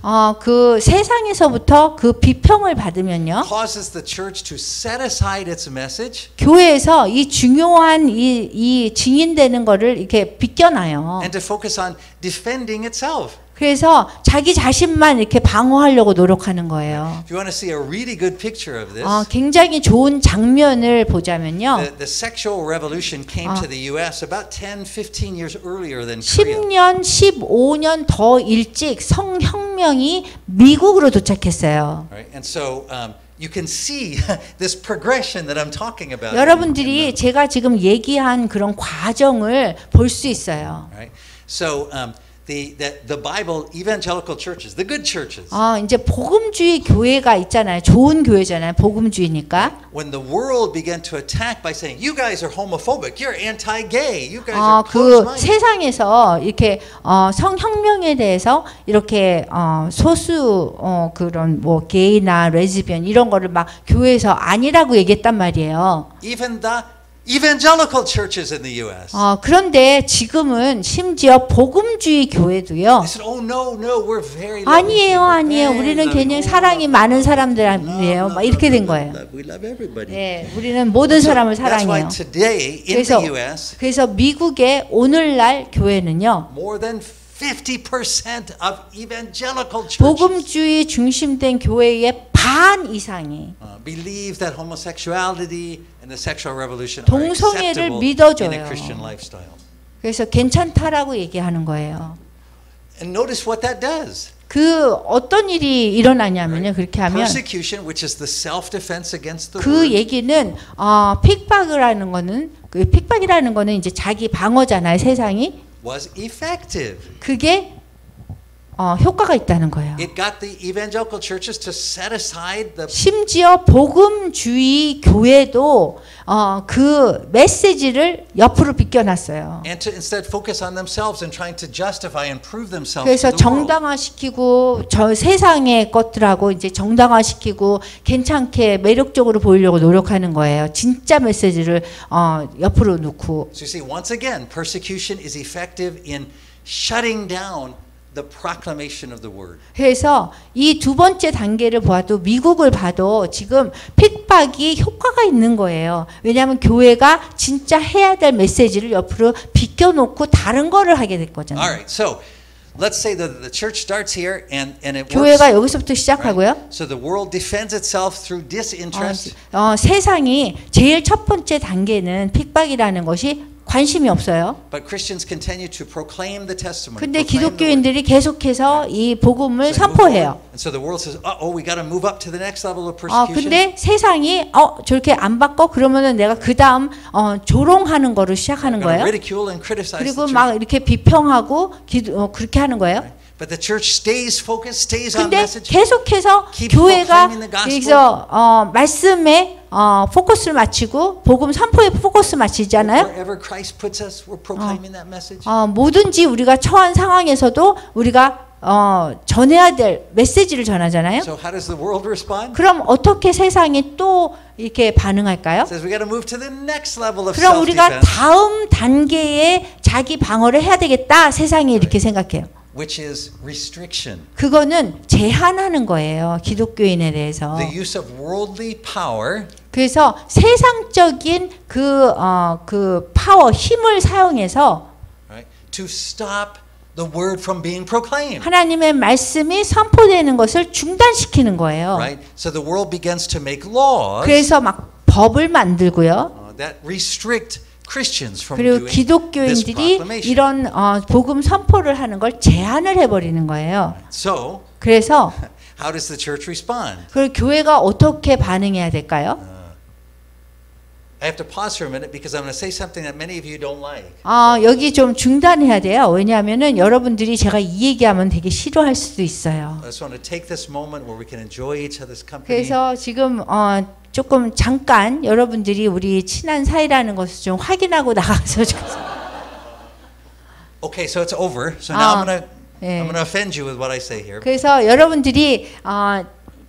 그 세상에서부터 그 비평을 받으면요. causes the church to set aside its message 교회에서 이 중요한 이 증인되는 거를 이렇게 비껴놔요. and to focus on defending itself. 그래서 자기 자신만 이렇게 방어하려고 노력하는 거예요. If you want to see a really good picture of this, 굉장히 좋은 장면을 보자면요. the sexual revolution came to the U.S. about 10, 15 years earlier than Korea. 10년, 15년 더 일찍 성혁명이 미국으로 도착했어요. Right? And so you can see this progression that I'm talking about. 여러분들이 제가 지금 얘기한 그런 과정을 볼 수 있어요. Right? So the Bible evangelical churches, the good churches. 이제 복음주의 교회가 있잖아요. 좋은 교회잖아요. 복음주의니까. When the world began to attack by saying, "You guys are homophobic, you're anti-gay, you guys are closed-minded." 그 세상에서 이렇게 성혁명에 대해서 이렇게 소수 그런 뭐 게이나 레즈비언 이런 거를 막 교회에서 아니라고 얘기했단 말이에요. Even the evangelical churches in the U.S. 그런데 지금은 심지어 복음주의 교회도요. They said, "Oh no, we're very loving 아니에요, people, 아니에요. very 우리는 loving. 그냥 Oh, 사랑이 love, 많은 love, 사람들이에요. love, 막 이렇게 된 love, 거예요. love, we love everybody." 네, 우리는 모든 사람을 That's why 사랑해요. today in 그래서 the U.S. 그래서 미국의 오늘날 교회는요. more than 50% of evangelical churches 복음주의 중심된 교회의 반 이상이 believe that homosexuality and the sexual revolution are 동성애를 acceptable 믿어줘요. in a Christian lifestyle. 그래서 괜찮다라고 얘기하는 거예요. And notice what that does. 그 어떤 일이 일어나냐면요. 그렇게 하면 Persecution, which is the self-defense against the 그 word, 얘기는 핍박이라는 거는 그 핍박이라는 거는 이제 자기 방어잖아요. 세상이 was effective. 그게 효과가 있다는 거예요. It got the evangelical churches to set aside the 심지어 복음주의 교회도 그 메시지를 옆으로 비껴놨어요. and to instead focus on themselves and trying to justify and prove themselves 그래서 to the world. 정당화시키고 저 세상의 것들하고 이제 정당화시키고 괜찮게 매력적으로 보이려고 노력하는 거예요. 진짜 메시지를 옆으로 놓고. So you see, once again, persecution is effective in shutting down the proclamation of the word. 그래서 이 두 번째 단계를 봐도 미국을 봐도 지금 핍박이 효과가 있는 거예요. 왜냐하면 교회가 진짜 해야 될 메시지를 옆으로 비껴놓고 다른 거를 하게 될 거잖아요. All right, so let's say that the church starts here and it works. 교회가 여기서부터 시작하고요. Right? So the world defends itself through disinterest. 세상이 제일 첫 번째 단계는 핍박이라는 것이 관심이 없어요. But Christians continue to proclaim the testimony. 근데 proclaim the word. 기독교인들이 계속해서 이 복음을 So they move 선포해요. forward. And so the world says, "Oh, we got to move up to the next level of persecution." 근데 세상이 저렇게 안 받고 그러면은 내가 그 다음 조롱하는 거를 시작하는 We're going to 거예요. ridicule and criticize 그리고 the 막 church. 이렇게 비평하고 그렇게 하는 거예요. But the church stays focused, stays on 근데 message. 계속해서 Keep 교회가 proclaiming the gospel. 여기서 말씀에 포커스를 맞추고 복음 선포에 포커스 맞추잖아요. Wherever Christ puts us, we're proclaiming that message. 뭐든지 우리가 처한 상황에서도 우리가 전해야 될 메시지를 전하잖아요. So how does the world respond? 그럼 어떻게 세상이 또 이렇게 반응할까요? It says we got to move to the next level of 그럼 우리가 self-defense, 다음 단계의 자기 방어를 해야 되겠다. 세상이 이렇게 생각해요. which is restriction. 그거는 제한하는 거예요. 기독교인에 대해서. The use of worldly power 그래서 세상적인 그 파워, 힘을 사용해서 right, to stop the word from being proclaimed. 하나님의 말씀이 선포되는 것을 중단시키는 거예요. Right? So the world begins to make laws 그래서 막 법을 만들고요. that restrict Christians from 그리고 doing this 기독교인들이 proclamation. 이런 복음 선포를 하는 걸 제한을 해버리는 거예요. So 그래서 how does the church respond? 그 교회가 어떻게 반응해야 될까요? I have to pause for a minute because I'm going to say something that many of you don't like. 여기 좀 중단해야 돼요. 왜냐하면은 여러분들이 제가 이 얘기하면 되게 싫어할 수도 있어요. I just want to take this moment where we can enjoy each other's company. 그래서 지금 조금 잠깐 여러분들이 우리 친한 사이라는 것을 좀 확인하고 나가서 Okay, so it's over. So now I'm 예. going to offend you with what I say here. 그래서 여러분들이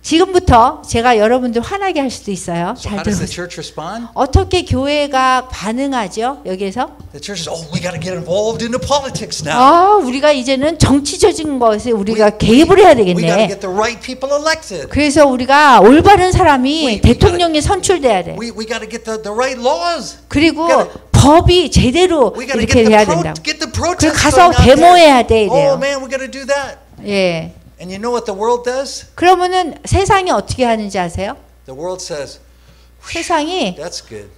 지금부터 제가 여러분들 화나게 할 수도 있어요. So 잘 how does the 들으세요. church respond? 어떻게 교회가 반응하죠? 여기서? The church says, "Oh, we got to get involved into politics now. 우리가 이제는 정치적인 것에 우리가 개입을 해야 We got to 되겠네. get the right people elected. 그래서 우리가 올바른 사람이 We 대통령이 선출돼야 돼. We got to get the right laws. 그리고 gotta- 법이 제대로 We got to 이렇게 돼야 된다. get the 그리고 protests 가서 going out 데모해야 there. 돼 이래요. Oh man, we got to do that. 예. And you know what the world does? 그러면은 세상이 어떻게 하는지 아세요? The world says, 세상이 "That's good."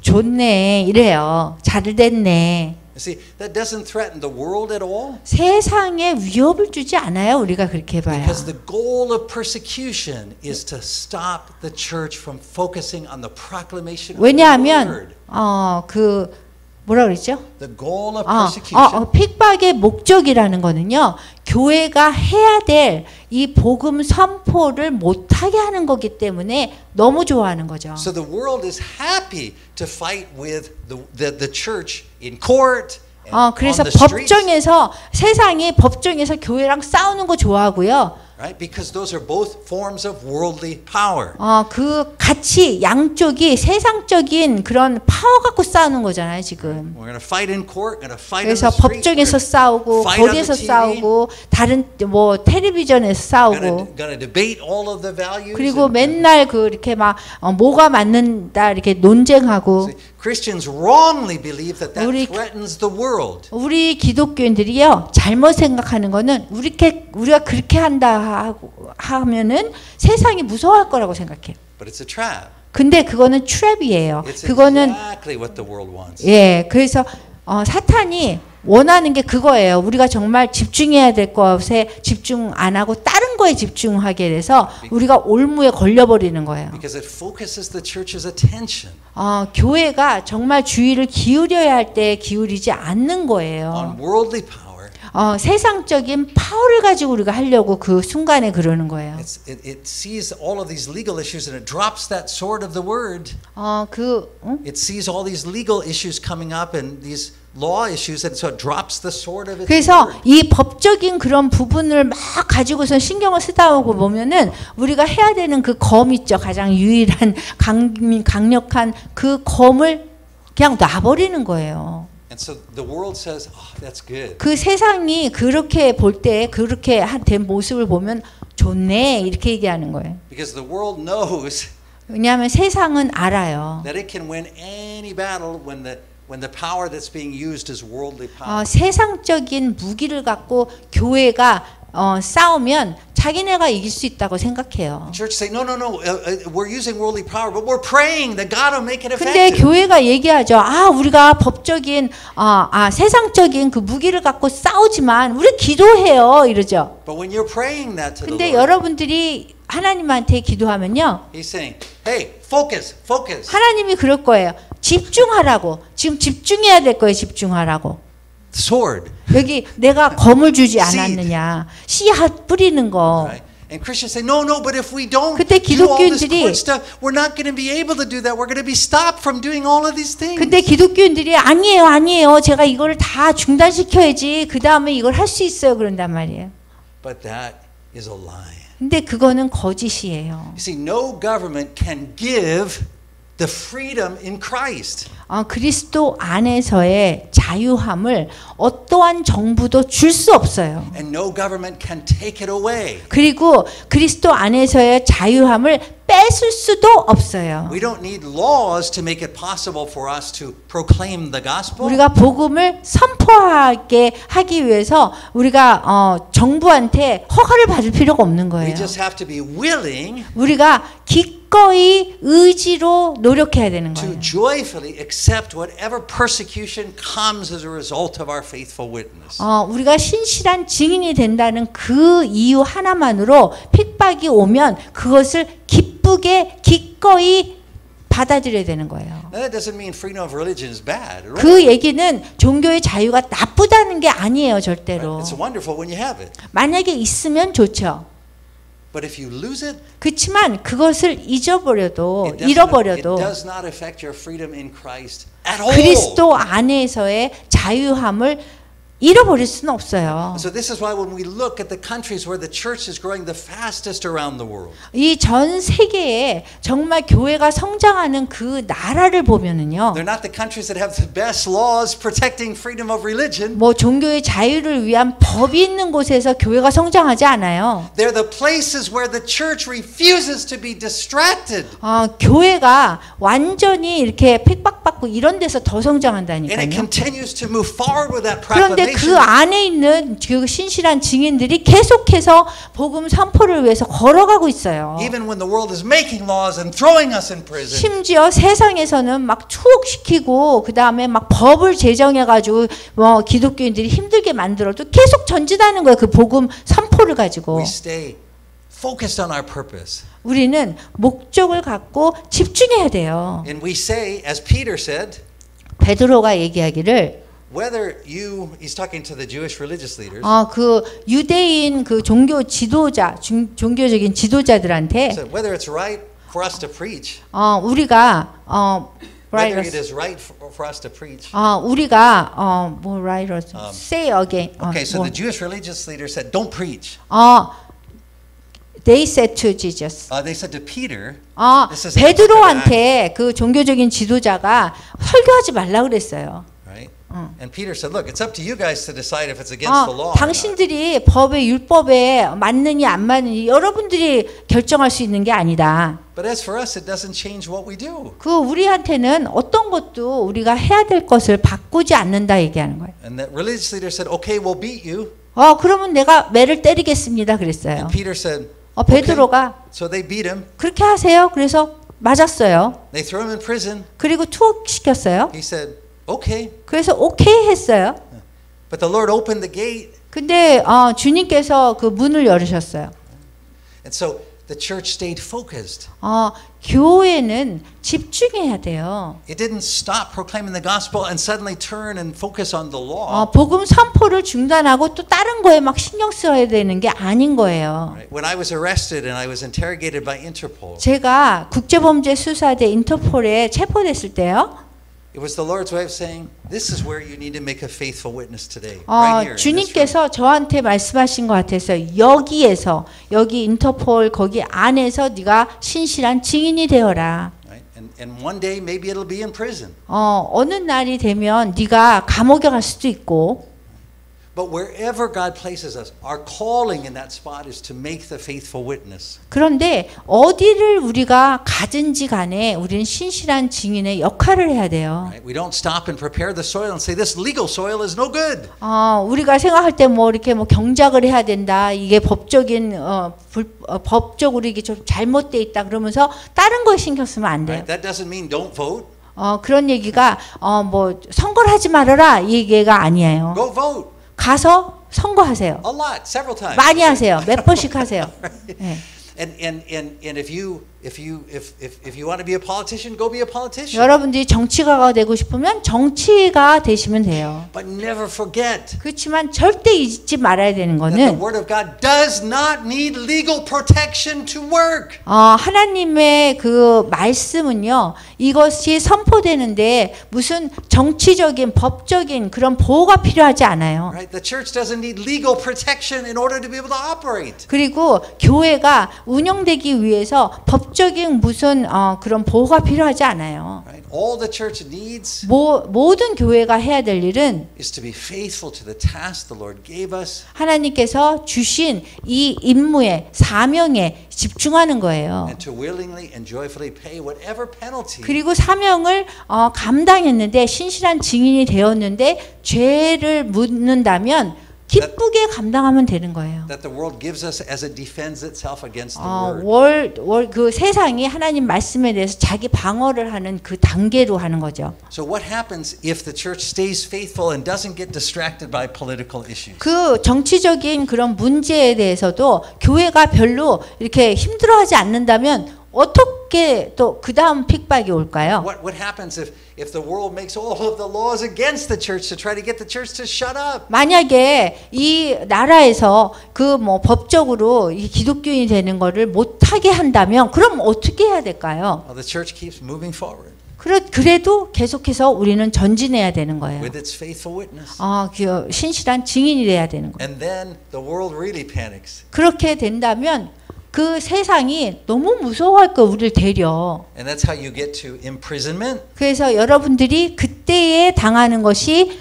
좋네 이래요. 잘 됐네. You see, that doesn't threaten the world at all 세상에 위협을 주지 않아요. 우리가 그렇게 봐요. because the goal of persecution is to stop the church from focusing on the proclamation of the 왜냐하면 word. 그 뭐라 그랬죠? The goal of persecution 핍박의 목적이라는 거는요. 교회가 해야 될 이 복음 선포를 못하게 하는 거기 때문에 너무 좋아하는 거죠. So the world is happy to fight with the church in court and 그래서 on the streets, 법정에서 세상이 법정에서 교회랑 싸우는 거 좋아하고요. right? Because those are both forms of worldly power. 그 같이 양쪽이 세상적인 그런 파워 갖고 싸우는 거잖아요, 지금. We're going to fight in court, going to fight on 그래서 the street. 법정에서 싸우고 fight on 거리에서 the TV. 싸우고 다른 뭐 텔레비전에서 싸우고 Going to debate all of the values. 그리고 and- 맨날 그 이렇게 막 뭐가 맞는다 이렇게 논쟁하고 See, Christians wrongly believe that 우리- threatens the world. 우리 기독교인들이요 잘못 생각하는 거는 우리가 그렇게 한다 하면은 세상이 무서워할 거라고 생각해요. But it's a trap. 근데 그거는 트랩이에요. It's 그거는 exactly what the world wants. 그래서 사탄이 원하는 게 그거예요. 우리가 정말 집중해야 될 것에 집중 안 하고 다른 거에 집중하게 돼서 우리가 올무에 걸려버리는 거예요. Because it focuses the church's attention 교회가 정말 주의를 기울여야 할 때 기울이지 않는 거예요. on worldly power. 세상적인 파워를 가지고 우리가 하려고 그 순간에 그러는 거예요. It sees all of these legal issues and it drops that sword of the word. It sees all these legal issues coming up and these law issues and so it drops the sword of its 그래서 word. 이 법적인 그런 부분을 막 가지고서 신경을 쓰다 보면은 우리가 해야 되는 그 검 있죠. 가장 유일한 강력한 그 검을 그냥 놔버리는 거예요. And so the world says, "Oh, that's good." 그 세상이 그렇게 볼 때 그렇게 된 모습을 보면 좋네 이렇게 얘기하는 거예요. Because the world knows 왜냐하면 세상은 알아요. that it can win any battle when the power that's being used is worldly power. 세상적인 무기를 갖고 교회가 싸우면 자기네가 이길 수 있다고 생각해요. Church say no. We're using worldly power, but we're praying that God will make it 근데 effective. 교회가 얘기하죠. 우리가 법적인 세상적인 그 무기를 갖고 싸우지만 우리 기도해요 이러죠. But when you're praying that to the 근데 Lord, 여러분들이 하나님한테 기도하면요. He's saying, "Hey, focus. 하나님이 그럴 거예요. 집중하라고. 지금 집중해야 될 거예요. 집중하라고. Sword." 여기 내가 검을 주지 않았느냐. 씨앗 뿌리는 거. Right? And Christians say, no, but if we don't 그때 do all this 기독교인들이 good stuff, we're not going to be able to do that. We're going to be stopped from doing all of these things. 근데 기독교인들이 아니에요. 제가 이거를 다 중단시켜야지. 그 다음에 이걸 할 수 있어요. 그런단 말이에요. But that is a lie. 근데 그거는 거짓이에요. You see, no government can give the freedom in Christ. 그리스도 안에서의 자유함을 어떠한 정부도 줄 수 없어요. And no government can take it away. 그리고 그리스도 안에서의 자유함을 뺏을 수도 없어요. We don't need laws to make it possible for us to proclaim the gospel. 우리가 복음을 선포하게 하기 위해서 우리가 정부한테 허가를 받을 필요가 없는 거예요. We just have to be willing 우리가 기꺼이 의지로 노력해야 되는 to 거예요. joyfully accept whatever persecution comes as a result of our faithful witness. 우리가 신실한 증인이 된다는 그 이유 하나만으로 핍박이 오면 그것을 기쁘게 기꺼이 받아들여야 되는 거예요. Now that doesn't mean freedom of religion is bad at all. 그 얘기는 종교의 자유가 나쁘다는 게 아니에요, 절대로. It's wonderful when you have it. 만약에 있으면 좋죠. But if you lose it, 그렇지만 그것을 잃어버려도 it does not affect your freedom in Christ at all. 그리스도 안에서의 자유함을 잃어버릴 수는 없어요. So this is why when we look at the countries where the church is growing the fastest around the world. 이 전 세계에 정말 교회가 성장하는 그 나라를 보면은요. They're not the countries that have the best laws protecting freedom of religion. 뭐 종교의 자유를 위한 법이 있는 곳에서 교회가 성장하지 않아요. They're the places where the church refuses to be distracted. 교회가 완전히 이렇게 핍박받고 이런 데서 더 And it 성장한다니까요. continues to move forward with that 그런데 proclamation. 그 안에 있는 그 신실한 증인들이 계속해서 복음 선포를 위해서 걸어가고 있어요. Even when the world is making laws and throwing us in prison. 심지어 세상에서는 막 투옥시키고 그 다음에 막 법을 제정해가지고 뭐 기독교인들이 힘들게 만들어도 계속 전진하는 거예요. 그 복음 선포를 가지고. We stay focused on our purpose. 우리는 목적을 갖고 집중해야 돼요. And we say, as Peter said, 베드로가 얘기하기를 whether he's talking to the Jewish religious leaders. 그 유대인 그 종교 지도자, 종교적인 지도자들한테 So whether it's right for us to preach. 우리가 whether it is right for us to preach. 우리가 뭐 writers say again. Okay, so the Jewish religious leaders said, "Don't preach." They said to Jesus. They said to Peter. 베드로한테 그 종교적인 지도자가 설교하지 말라 그랬어요. Right? And Peter said, "Look, it's up to you guys to decide if it's against the law." 당신들이 법의 율법에 맞느냐 안 맞느냐 여러분들이 결정할 수 있는 게 아니다. But as for us, it doesn't change what we do. 그 우리한테는 어떤 것도 우리가 해야 될 것을 바꾸지 않는다 얘기하는 거예요. And the religious leader said, "Okay, we'll beat you." 그러면 내가 매를 때리겠습니다 그랬어요. And Peter said, 베드로가 okay. So they beat him. 그렇게 하세요. 그래서 맞았어요. They threw him in prison. 그리고 투옥시켰어요. He said, "Okay." 그래서 오케이 했어요. But the Lord opened the gate. 근데 주님께서 그 문을 열으셨어요. And so the church stayed focused. 교회는 집중해야 돼요. It didn't stop proclaiming the gospel and suddenly turn and focus on the law. 복음 선포를 중단하고 또 다른 거에 막 신경 써야 되는 게 아닌 거예요. Right. When I was arrested and I was interrogated by Interpol. 제가 국제범죄수사대 인터폴에 체포됐을 때요. It was the Lord's way of saying, "This is where you need to make a faithful witness today." Right here. 주님께서 저한테 말씀하신 것 같아서 여기에서 여기 인터폴 거기 안에서 네가 신실한 증인이 되어라. Right? And one day maybe it'll be in prison. 어느 날이 되면 네가 감옥에 갈 수도 있고. But wherever God places us, our calling in that spot is to make the faithful witness. 그런데 어디를 우리가 가든지 간에 우리는 신실한 증인의 역할을 해야 돼요. Right? We don't stop and prepare the soil and say this legal soil is no good. 우리가 생각할 때 뭐 이렇게 뭐 경작을 해야 된다. 이게 법적인 법적으로 이게 좀 잘못돼 있다. 그러면서 다른 거에 신경 쓰면 안 돼요. Right? That doesn't mean don't vote. 그런 얘기가 뭐 선거를 하지 말아라 이 얘기가 아니에요. Go vote. 가서 선거하세요. A lot, several times. 많이 하세요. 몇 번씩 하세요. 네. And if you want to be a politician, go be a politician. 여러분들이 정치가가 되고 싶으면 정치가 되시면 돼요. But never forget. 그렇지만 절대 잊지 말아야 되는 거는 The word of God does not need legal protection to work. 하나님의 그 말씀은요. 이것이 선포되는데 무슨 정치적인 법적인 그런 보호가 필요하지 않아요. Right? The church doesn't need legal protection in order to be able to operate. 그리고 교회가 운영되기 위해서 법적인 무슨 그런 보호가 필요하지 않아요. Right? All the church needs 모든 교회가 해야 될 일은 is to be faithful to the task the Lord gave us. 하나님께서 주신 이 임무에 사명에 집중하는 거예요. And to willingly and joyfully pay whatever penalty. 그리고 사명을 감당했는데 신실한 증인이 되었는데 죄를 묻는다면 기쁘게 감당하면 되는 거예요. That the world gives us as it defends itself against the word. 그 세상이 하나님 말씀에 대해서 자기 방어를 하는 그 단계로 하는 거죠. So what happens if the church stays faithful and doesn't get distracted by political issues? 그 정치적인 그런 문제에 대해서도 교회가 별로 이렇게 힘들어하지 않는다면 어떻게 또 그 다음 핍박이 올까요? What happens if the world makes all of the laws against the church to try to get the church to shut up? 만약에 이 나라에서 그 뭐 법적으로 이 기독교인이 되는 거를 못하게 한다면 그럼 어떻게 해야 될까요? Well, the church keeps moving forward. 그래도 계속해서 우리는 전진해야 되는 거예요. With its faithful witness. 그 신실한 증인이 돼야 되는 거예요. And then the world really panics. 그렇게 된다면 그 세상이 너무 무서워할 거 우리를 데려. And that's how you get to imprisonment. 그래서 여러분들이 그때에 당하는 것이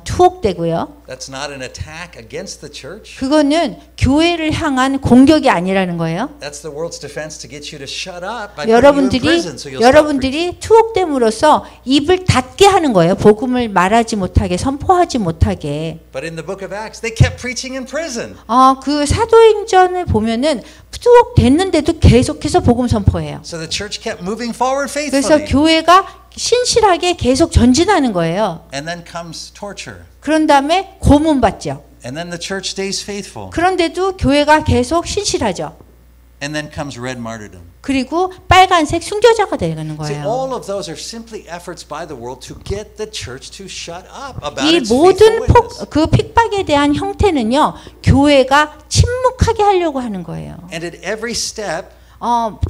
투옥되고요. That's not an attack against the church. 그거는 교회를 향한 공격이 아니라는 거예요. That's the world's defense to get you to shut up by putting you in prison, so you'll stop preaching. 여러분들이 투옥됨으로써 입을 닫게 하는 거예요. 복음을 말하지 못하게, 선포하지 못하게. But in the book of Acts, they kept preaching in prison. 그 사도행전을 보면은 투옥됐는데도 계속해서 복음 선포해요. So the church kept moving forward 그래서 faithfully. 교회가 신실하게 계속 전진하는 거예요. And then comes torture. 그런 다음에 고문받죠. And then the church stays faithful. 그런데도 교회가 계속 신실하죠. And then comes red martyrdom. 그리고 빨간색 순교자가 되는 See, 거예요. all of those are simply efforts by the world to get the church to shut up about 이 its 모든 faithful witness. 그 핍박에 대한 형태는요, 교회가 침묵하게 하려고 하는 거예요. And at every step,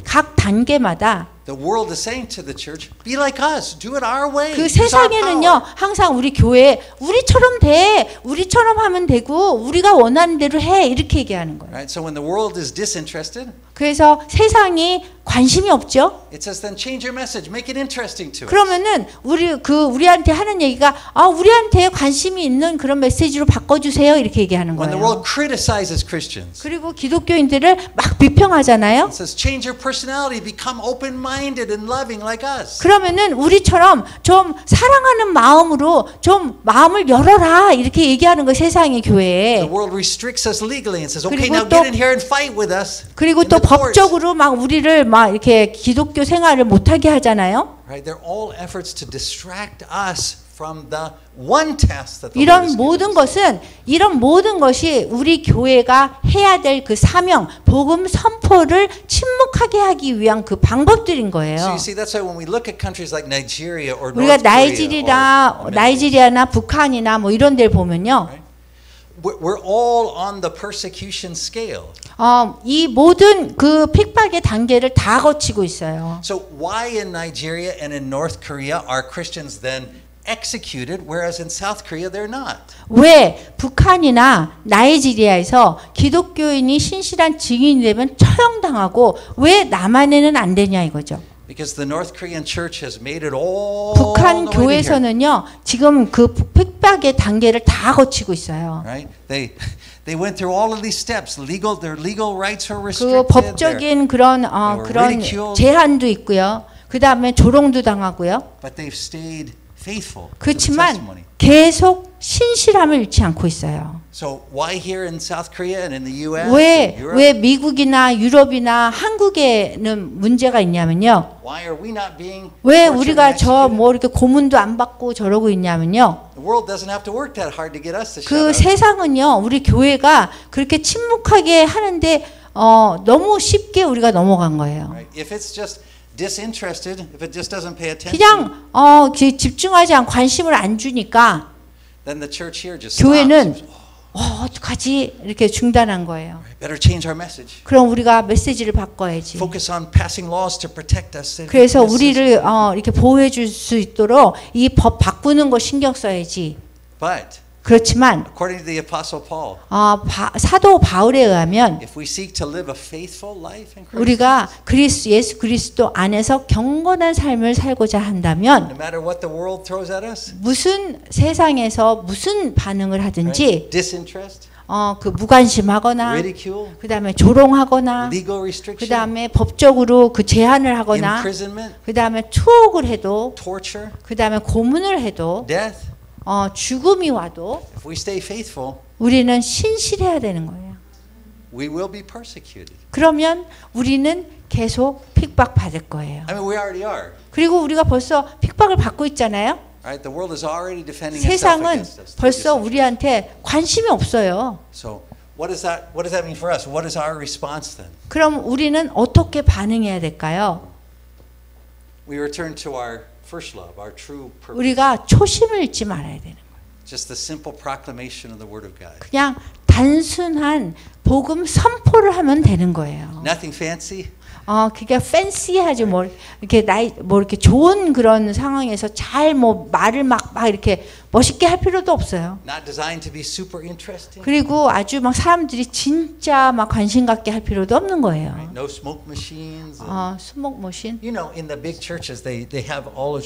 각 단계마다 the world is saying to the church, be like us, do it our way. 그 use our 세상에는요, power. 항상 우리 교회 우리처럼 돼, 우리처럼 하면 되고 우리가 원하는 대로 해 이렇게 얘기하는 거예요. Right? So when the world is disinterested, 그래서 세상이 관심이 없죠. it says then change your message, make it interesting to us. 그러면은 우리한테 하는 얘기가 우리한테 관심이 있는 그런 메시지로 바꿔주세요 이렇게 얘기하는 When the 거예요. world criticizes Christians, 그리고 기독교인들을 막 비평하잖아요. it says change your personality, become open-minded and loving like us. 그러면은 우리처럼 좀 사랑하는 마음으로 좀 마음을 열어라 이렇게 얘기하는 거 세상의 교회에. The world restricts us legally and says, okay, 그리고 now 또- get in here and fight with us. 그리고 in 또 the courts. 법적으로 막 우리를 막 이렇게 기독교 생활을 못하게 하잖아요. Right? They're all efforts to distract us from the one task that the Lord 이런 has 모든 given us. 이런 모든 것이 우리 교회가 해야 될 그 사명, 복음 선포를 침묵하게 하기 위한 그 방법들인 So 거예요. you see, that's why when we look at countries like Nigeria or 우리가 North Korea, or 나이지리아나 북한이나 뭐 이런 데를 보면요. right? We're all on the persecution scale. 이 모든 그 핍박의 단계를 다 거치고 있어요. So why in Nigeria and in North Korea are Christians then executed, whereas in South Korea they're not? 왜 북한이나 나이지리아에서 기독교인이 신실한 증인이 되면 처형당하고 왜 남한에는 안 되냐 이거죠. Because the North Korean church has made it all 북한 the way to here. 교회에서는요 지금 그 핍박의 단계를 다 거치고 있어요. Right? They went through all of these steps. Their legal rights are 그 restricted. 법적인 그런 그런 제한도 있고요. 그 다음에 조롱도 당하고요. But they've stayed faithful. 그렇지만 계속 신실함을 잃지 않고 있어요. So why here in South Korea and in the U.S. 왜 미국이나 유럽이나 한국에는 문제가 있냐면요. Why are we not being 왜 우리가 저 뭐 이렇게 고문도 안 받고 저러고 있냐면요. The world doesn't have to work that hard to get us to 그 shut up. 세상은요. 우리 교회가 그렇게 침묵하게 하는데 너무 쉽게 우리가 넘어간 거예요. Right? If it's just disinterested, if it just doesn't pay attention, 그냥 집중하지 않고 관심을 안 주니까 then the church here just 교회는 stops. 어떡하지? 이렇게 중단한 거예요. Better change our message. 그럼 우리가 메시지를 바꿔야지. Focus on passing laws to protect us. 그래서 우리를 이렇게 보호해 줄 수 있도록 이 법 바꾸는 거 신경 써야지. But 그렇지만 according to the Apostle Paul, 사도 바울에 의하면 if we seek to live a faithful life in Christ, 우리가 예수 그리스도 안에서 경건한 삶을 살고자 한다면 no matter what the world throws at us, 무슨 세상에서 무슨 반응을 하든지 right? Disinterest, 그 무관심하거나 ridicule, 그다음에 조롱하거나 legal restriction, 그다음에 법적으로 그 제한을 하거나 imprisonment, 그다음에 투옥을 해도 torture, 그다음에 고문을 해도 death, 죽음이 와도 if we stay faithful, 우리는 신실해야 되는 거예요. we will be persecuted. 그러면 우리는 계속 핍박 받을 거예요. I mean, we already are. 그리고 우리가 벌써 핍박을 받고 있잖아요. Right? The world is already defending itself 세상은 against us. 벌써 우리한테 관심이 없어요. So, what does that mean for us? What is our response then? 그럼 우리는 어떻게 반응해야 될까요? We return to our first love, our true purpose. 우리가 초심을 잃지 말아야 되는 거예요. Just the simple proclamation of the word of God. 그냥 단순한 복음 선포를 하면 되는 거예요. Nothing fancy. 그게 팬시하지 뭐 이렇게 이렇게 좋은 그런 상황에서 잘 뭐 말을 막 이렇게 멋있게 할 필요도 없어요. Not designed to be super interesting. 그리고 아주 막 사람들이 진짜 막 관심 갖게 할 필요도 없는 거예요. Right? No smoke machines. 스모크 머신. You know, in the big churches, they have all of.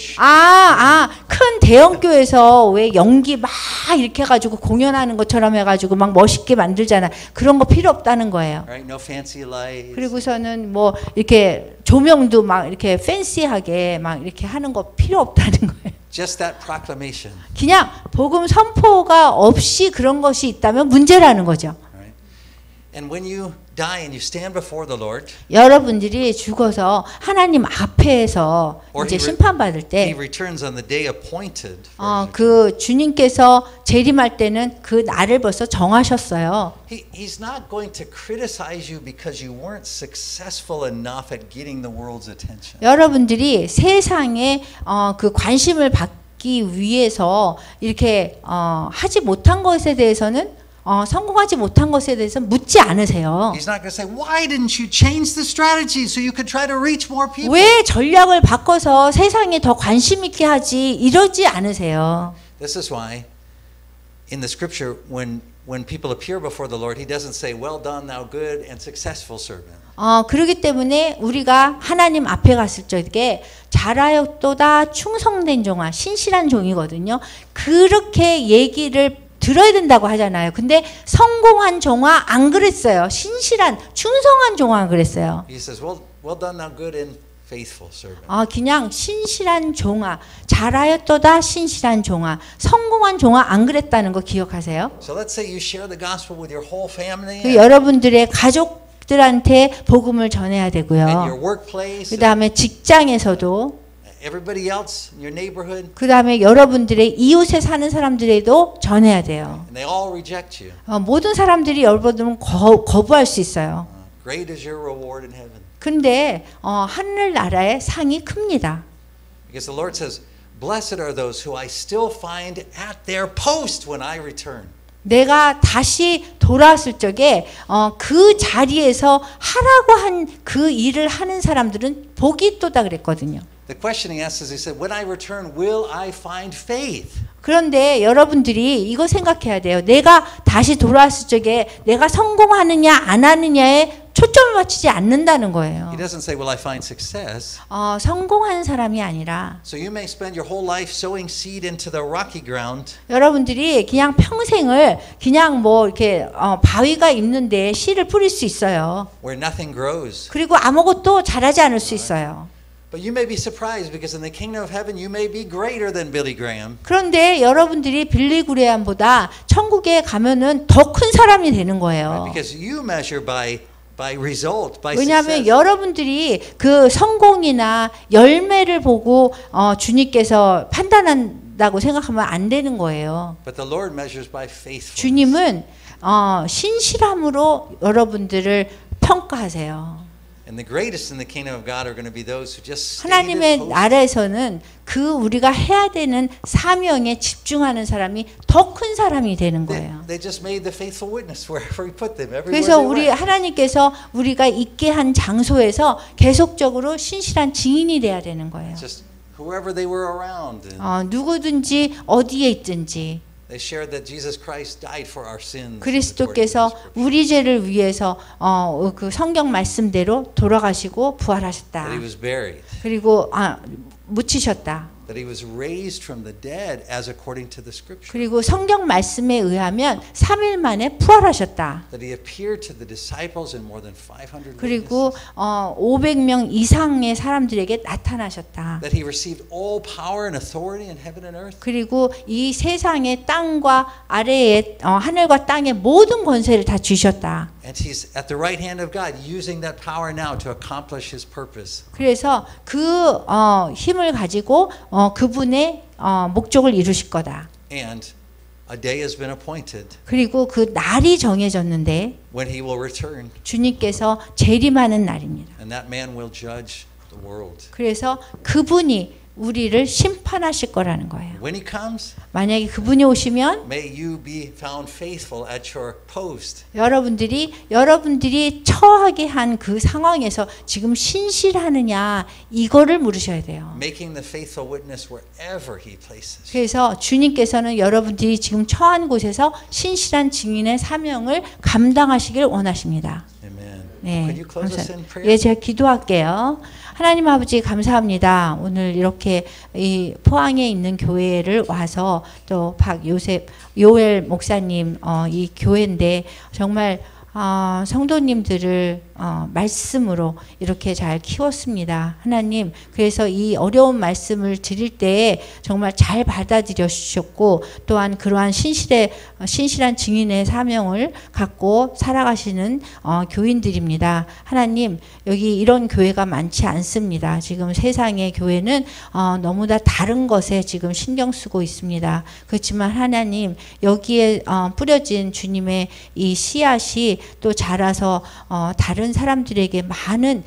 큰 대형 교회에서 왜 연기 막 이렇게 해가지고 공연하는 것처럼 해가지고 막 멋있게 만들잖아. 그런 거 필요 없다는 거예요. Right? No fancy lights. 그리고서는 뭐 이렇게 조명도 막 이렇게 팬시하게 막 이렇게 하는 거 필요 없다는 거예요. Just that proclamation. 그냥 복음 선포가 없이 그런 것이 있다면 문제라는 거죠. Right? And when you die and you stand before the Lord, 여러분들이 죽어서 하나님 앞에서 이제 심판받을 때, He returns on the day appointed. 그 주님께서 재림할 때는 그 날을 벌써 정하셨어요. He's not going to criticize you because you weren't successful enough at getting the world's attention. 여러분들이 세상에 그 관심을 받기 위해서 이렇게 하지 못한 것에 대해서는 성공하지 못한 것에 대해서 묻지 않으세요. He's not going to say, "Why didn't you change the strategy so you could try to reach more people?" 왜 전략을 바꿔서 세상에 더 관심 있게 하지 이러지 않으세요. This is why in the scripture when people appear before the Lord, He doesn't say, "Well done, thou good and successful servant." 그렇기 때문에 우리가 하나님 앞에 갔을 적에 잘하였도다 충성된 종아 신실한 종이거든요. 그렇게 얘기를 들어야 된다고 하잖아요. 근데 성공한 종아 안 그랬어요. 신실한 충성한 종아 그랬어요. He says, "Well done, thou good and faithful servant." 그냥 신실한 종아, 잘하였도다 신실한 종아, 성공한 종아 안 그랬다는 거 기억하세요? So let's say you share the gospel with your whole family. 여러분들의 가족들한테 복음을 전해야 되고요. And your workplace. 그다음에 직장에서도 everybody else in your neighborhood. 그다음에 여러분들의 이웃에 사는 사람들에도 전해야 돼요. And they all reject you. 모든 사람들이 여러분은 거부할 수 있어요. Great is your reward in heaven. 근데 하늘 나라의 상이 큽니다. Because the Lord says, "Blessed are those who I still find at their post when I return." 내가 다시 돌아왔을 적에 그 자리에서 하라고 한 그 일을 하는 사람들은 복이 있도다 그랬거든요. The question he asks is, he said, "When I return, will I find faith?" 그런데 여러분들이 이거 생각해야 돼요. 내가 다시 돌아왔을 적에 내가 성공하느냐 안 하느냐에 초점을 맞추지 않는다는 거예요. He doesn't say, "Will I find success?" 성공한 사람이 아니라 So you may spend your whole life sowing seed into the rocky ground. 여러분들이 그냥 평생을 그냥 뭐 이렇게 바위가 있는데 씨를 뿌릴 수 있어요. Where nothing grows. 그리고 아무것도 자라지 않을 수 있어요. But you may be surprised because in the kingdom of heaven you may be greater than Billy Graham. 그런데 여러분들이 빌리 그레함보다 천국에 가면은 더 큰 사람이 되는 거예요. Because you measure by result, by 왜냐하면 success. 여러분들이 그 성공이나 열매를 보고 주님께서 판단한다고 생각하면 안 되는 거예요. But the Lord measures by faithfulness. 주님은 신실함으로 여러분들을 평가하세요. And the greatest in the kingdom of God are going to be those who just stay 하나님의 나라에서는 그 우리가 해야 되는 사명에 집중하는 사람이 더 큰 사람이 되는 거예요. They just made the faithful witness wherever we put them. Everywhere 그래서 they 우리 went. 하나님께서 우리가 있게 한 장소에서 계속적으로 신실한 증인이 돼야 되는 거예요. Just whoever they were around. And 누구든지 어디에 있든지 they shared that Jesus Christ died for our sins. 그리스도께서 우리 죄를 위해서 그 성경 말씀대로 돌아가시고 부활하셨다. That he was buried. 그리고 묻히셨다. That he was raised from the dead as according to the scripture. 그리고 성경 말씀에 의하면 3일 만에 부활하셨다. That he appeared to the disciples and more than 500 그리고 witnesses. 500명 이상의 사람들에게 나타나셨다. That he received all power and authority in heaven and earth. 그리고 이 세상의 땅과 아래의 하늘과 땅의 모든 권세를 다 주셨다. And he's at the right hand of God using that power now to accomplish his purpose. 그래서 그 힘을 가지고 그분의 목적을 이루실 거다. And a day has been appointed 그리고 그 날이 정해졌는데 when he will return. 주님께서 재림하는 날입니다. And that man will judge the world. 그래서 그분이 우리를 심판하실 거라는 거예요. When he comes, 만약에 그분이 오시면 may you be found faithful at your post. 여러분들이 처하게 한 그 상황에서 지금 신실하느냐 이거를 물으셔야 돼요. Making the faithful witness wherever he places. 그래서 주님께서는 여러분들이 지금 처한 곳에서 신실한 증인의 사명을 감당하시길 원하십니다. Amen. 네, Can you close us in prayer? 예, 제가 기도할게요. 하나님 아버지 감사합니다. 오늘 이렇게 이 포항에 있는 교회를 와서 또 요엘 목사님 이 교회인데 정말 성도님들을 말씀으로 이렇게 잘 키웠습니다. 하나님, 그래서 이 어려운 말씀을 드릴 때에 정말 잘 받아들여 주셨고 또한 그러한 신실한 증인의 사명을 갖고 살아가시는 교인들입니다. 하나님, 여기 이런 교회가 많지 않습니다. 지금 세상의 교회는 너무나 다른 것에 지금 신경 쓰고 있습니다. 그렇지만 하나님, 여기에 뿌려진 주님의 이 씨앗이 또 자라서 다른 사람들에게 많은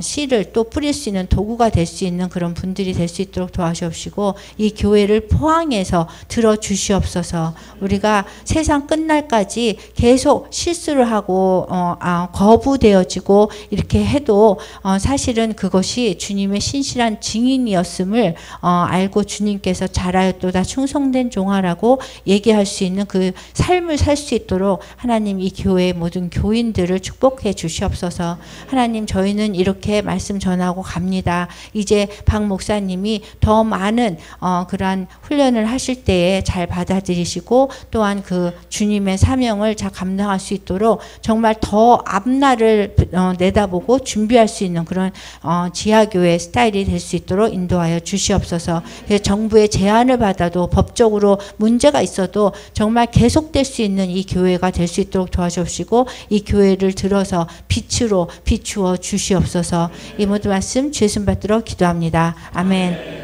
씨를 또 뿌릴 수 있는 도구가 될 수 있는 그런 분들이 될 수 있도록 도와주옵시고 이 교회를 포항해서 들어주시옵소서. 우리가 세상 끝날까지 계속 실수를 하고 거부되어지고 이렇게 해도 사실은 그것이 주님의 신실한 증인이었음을 알고 주님께서 잘하였도다 충성된 종아라고 얘기할 수 있는 그 삶을 살 수 있도록 하나님 이 교회의 모든 교인들을 축복해 주시옵소서. 하나님, 저희는 이렇게 말씀 전하고 갑니다. 이제 박 목사님이 더 많은 그러한 훈련을 하실 때에 잘 받아들이시고 또한 그 주님의 사명을 잘 감당할 수 있도록 정말 더 앞날을 내다보고 준비할 수 있는 그런 지하교회 스타일이 될 수 있도록 인도하여 주시옵소서. 정부의 제안을 받아도 법적으로 문제가 있어도 정말 계속될 수 있는 이 교회가 될 수 있도록 도와주옵시고 이 교회를 들어서 빛으로 비추어 주시옵소서. 이 모든 말씀 주신 받들어 기도합니다. 아멘.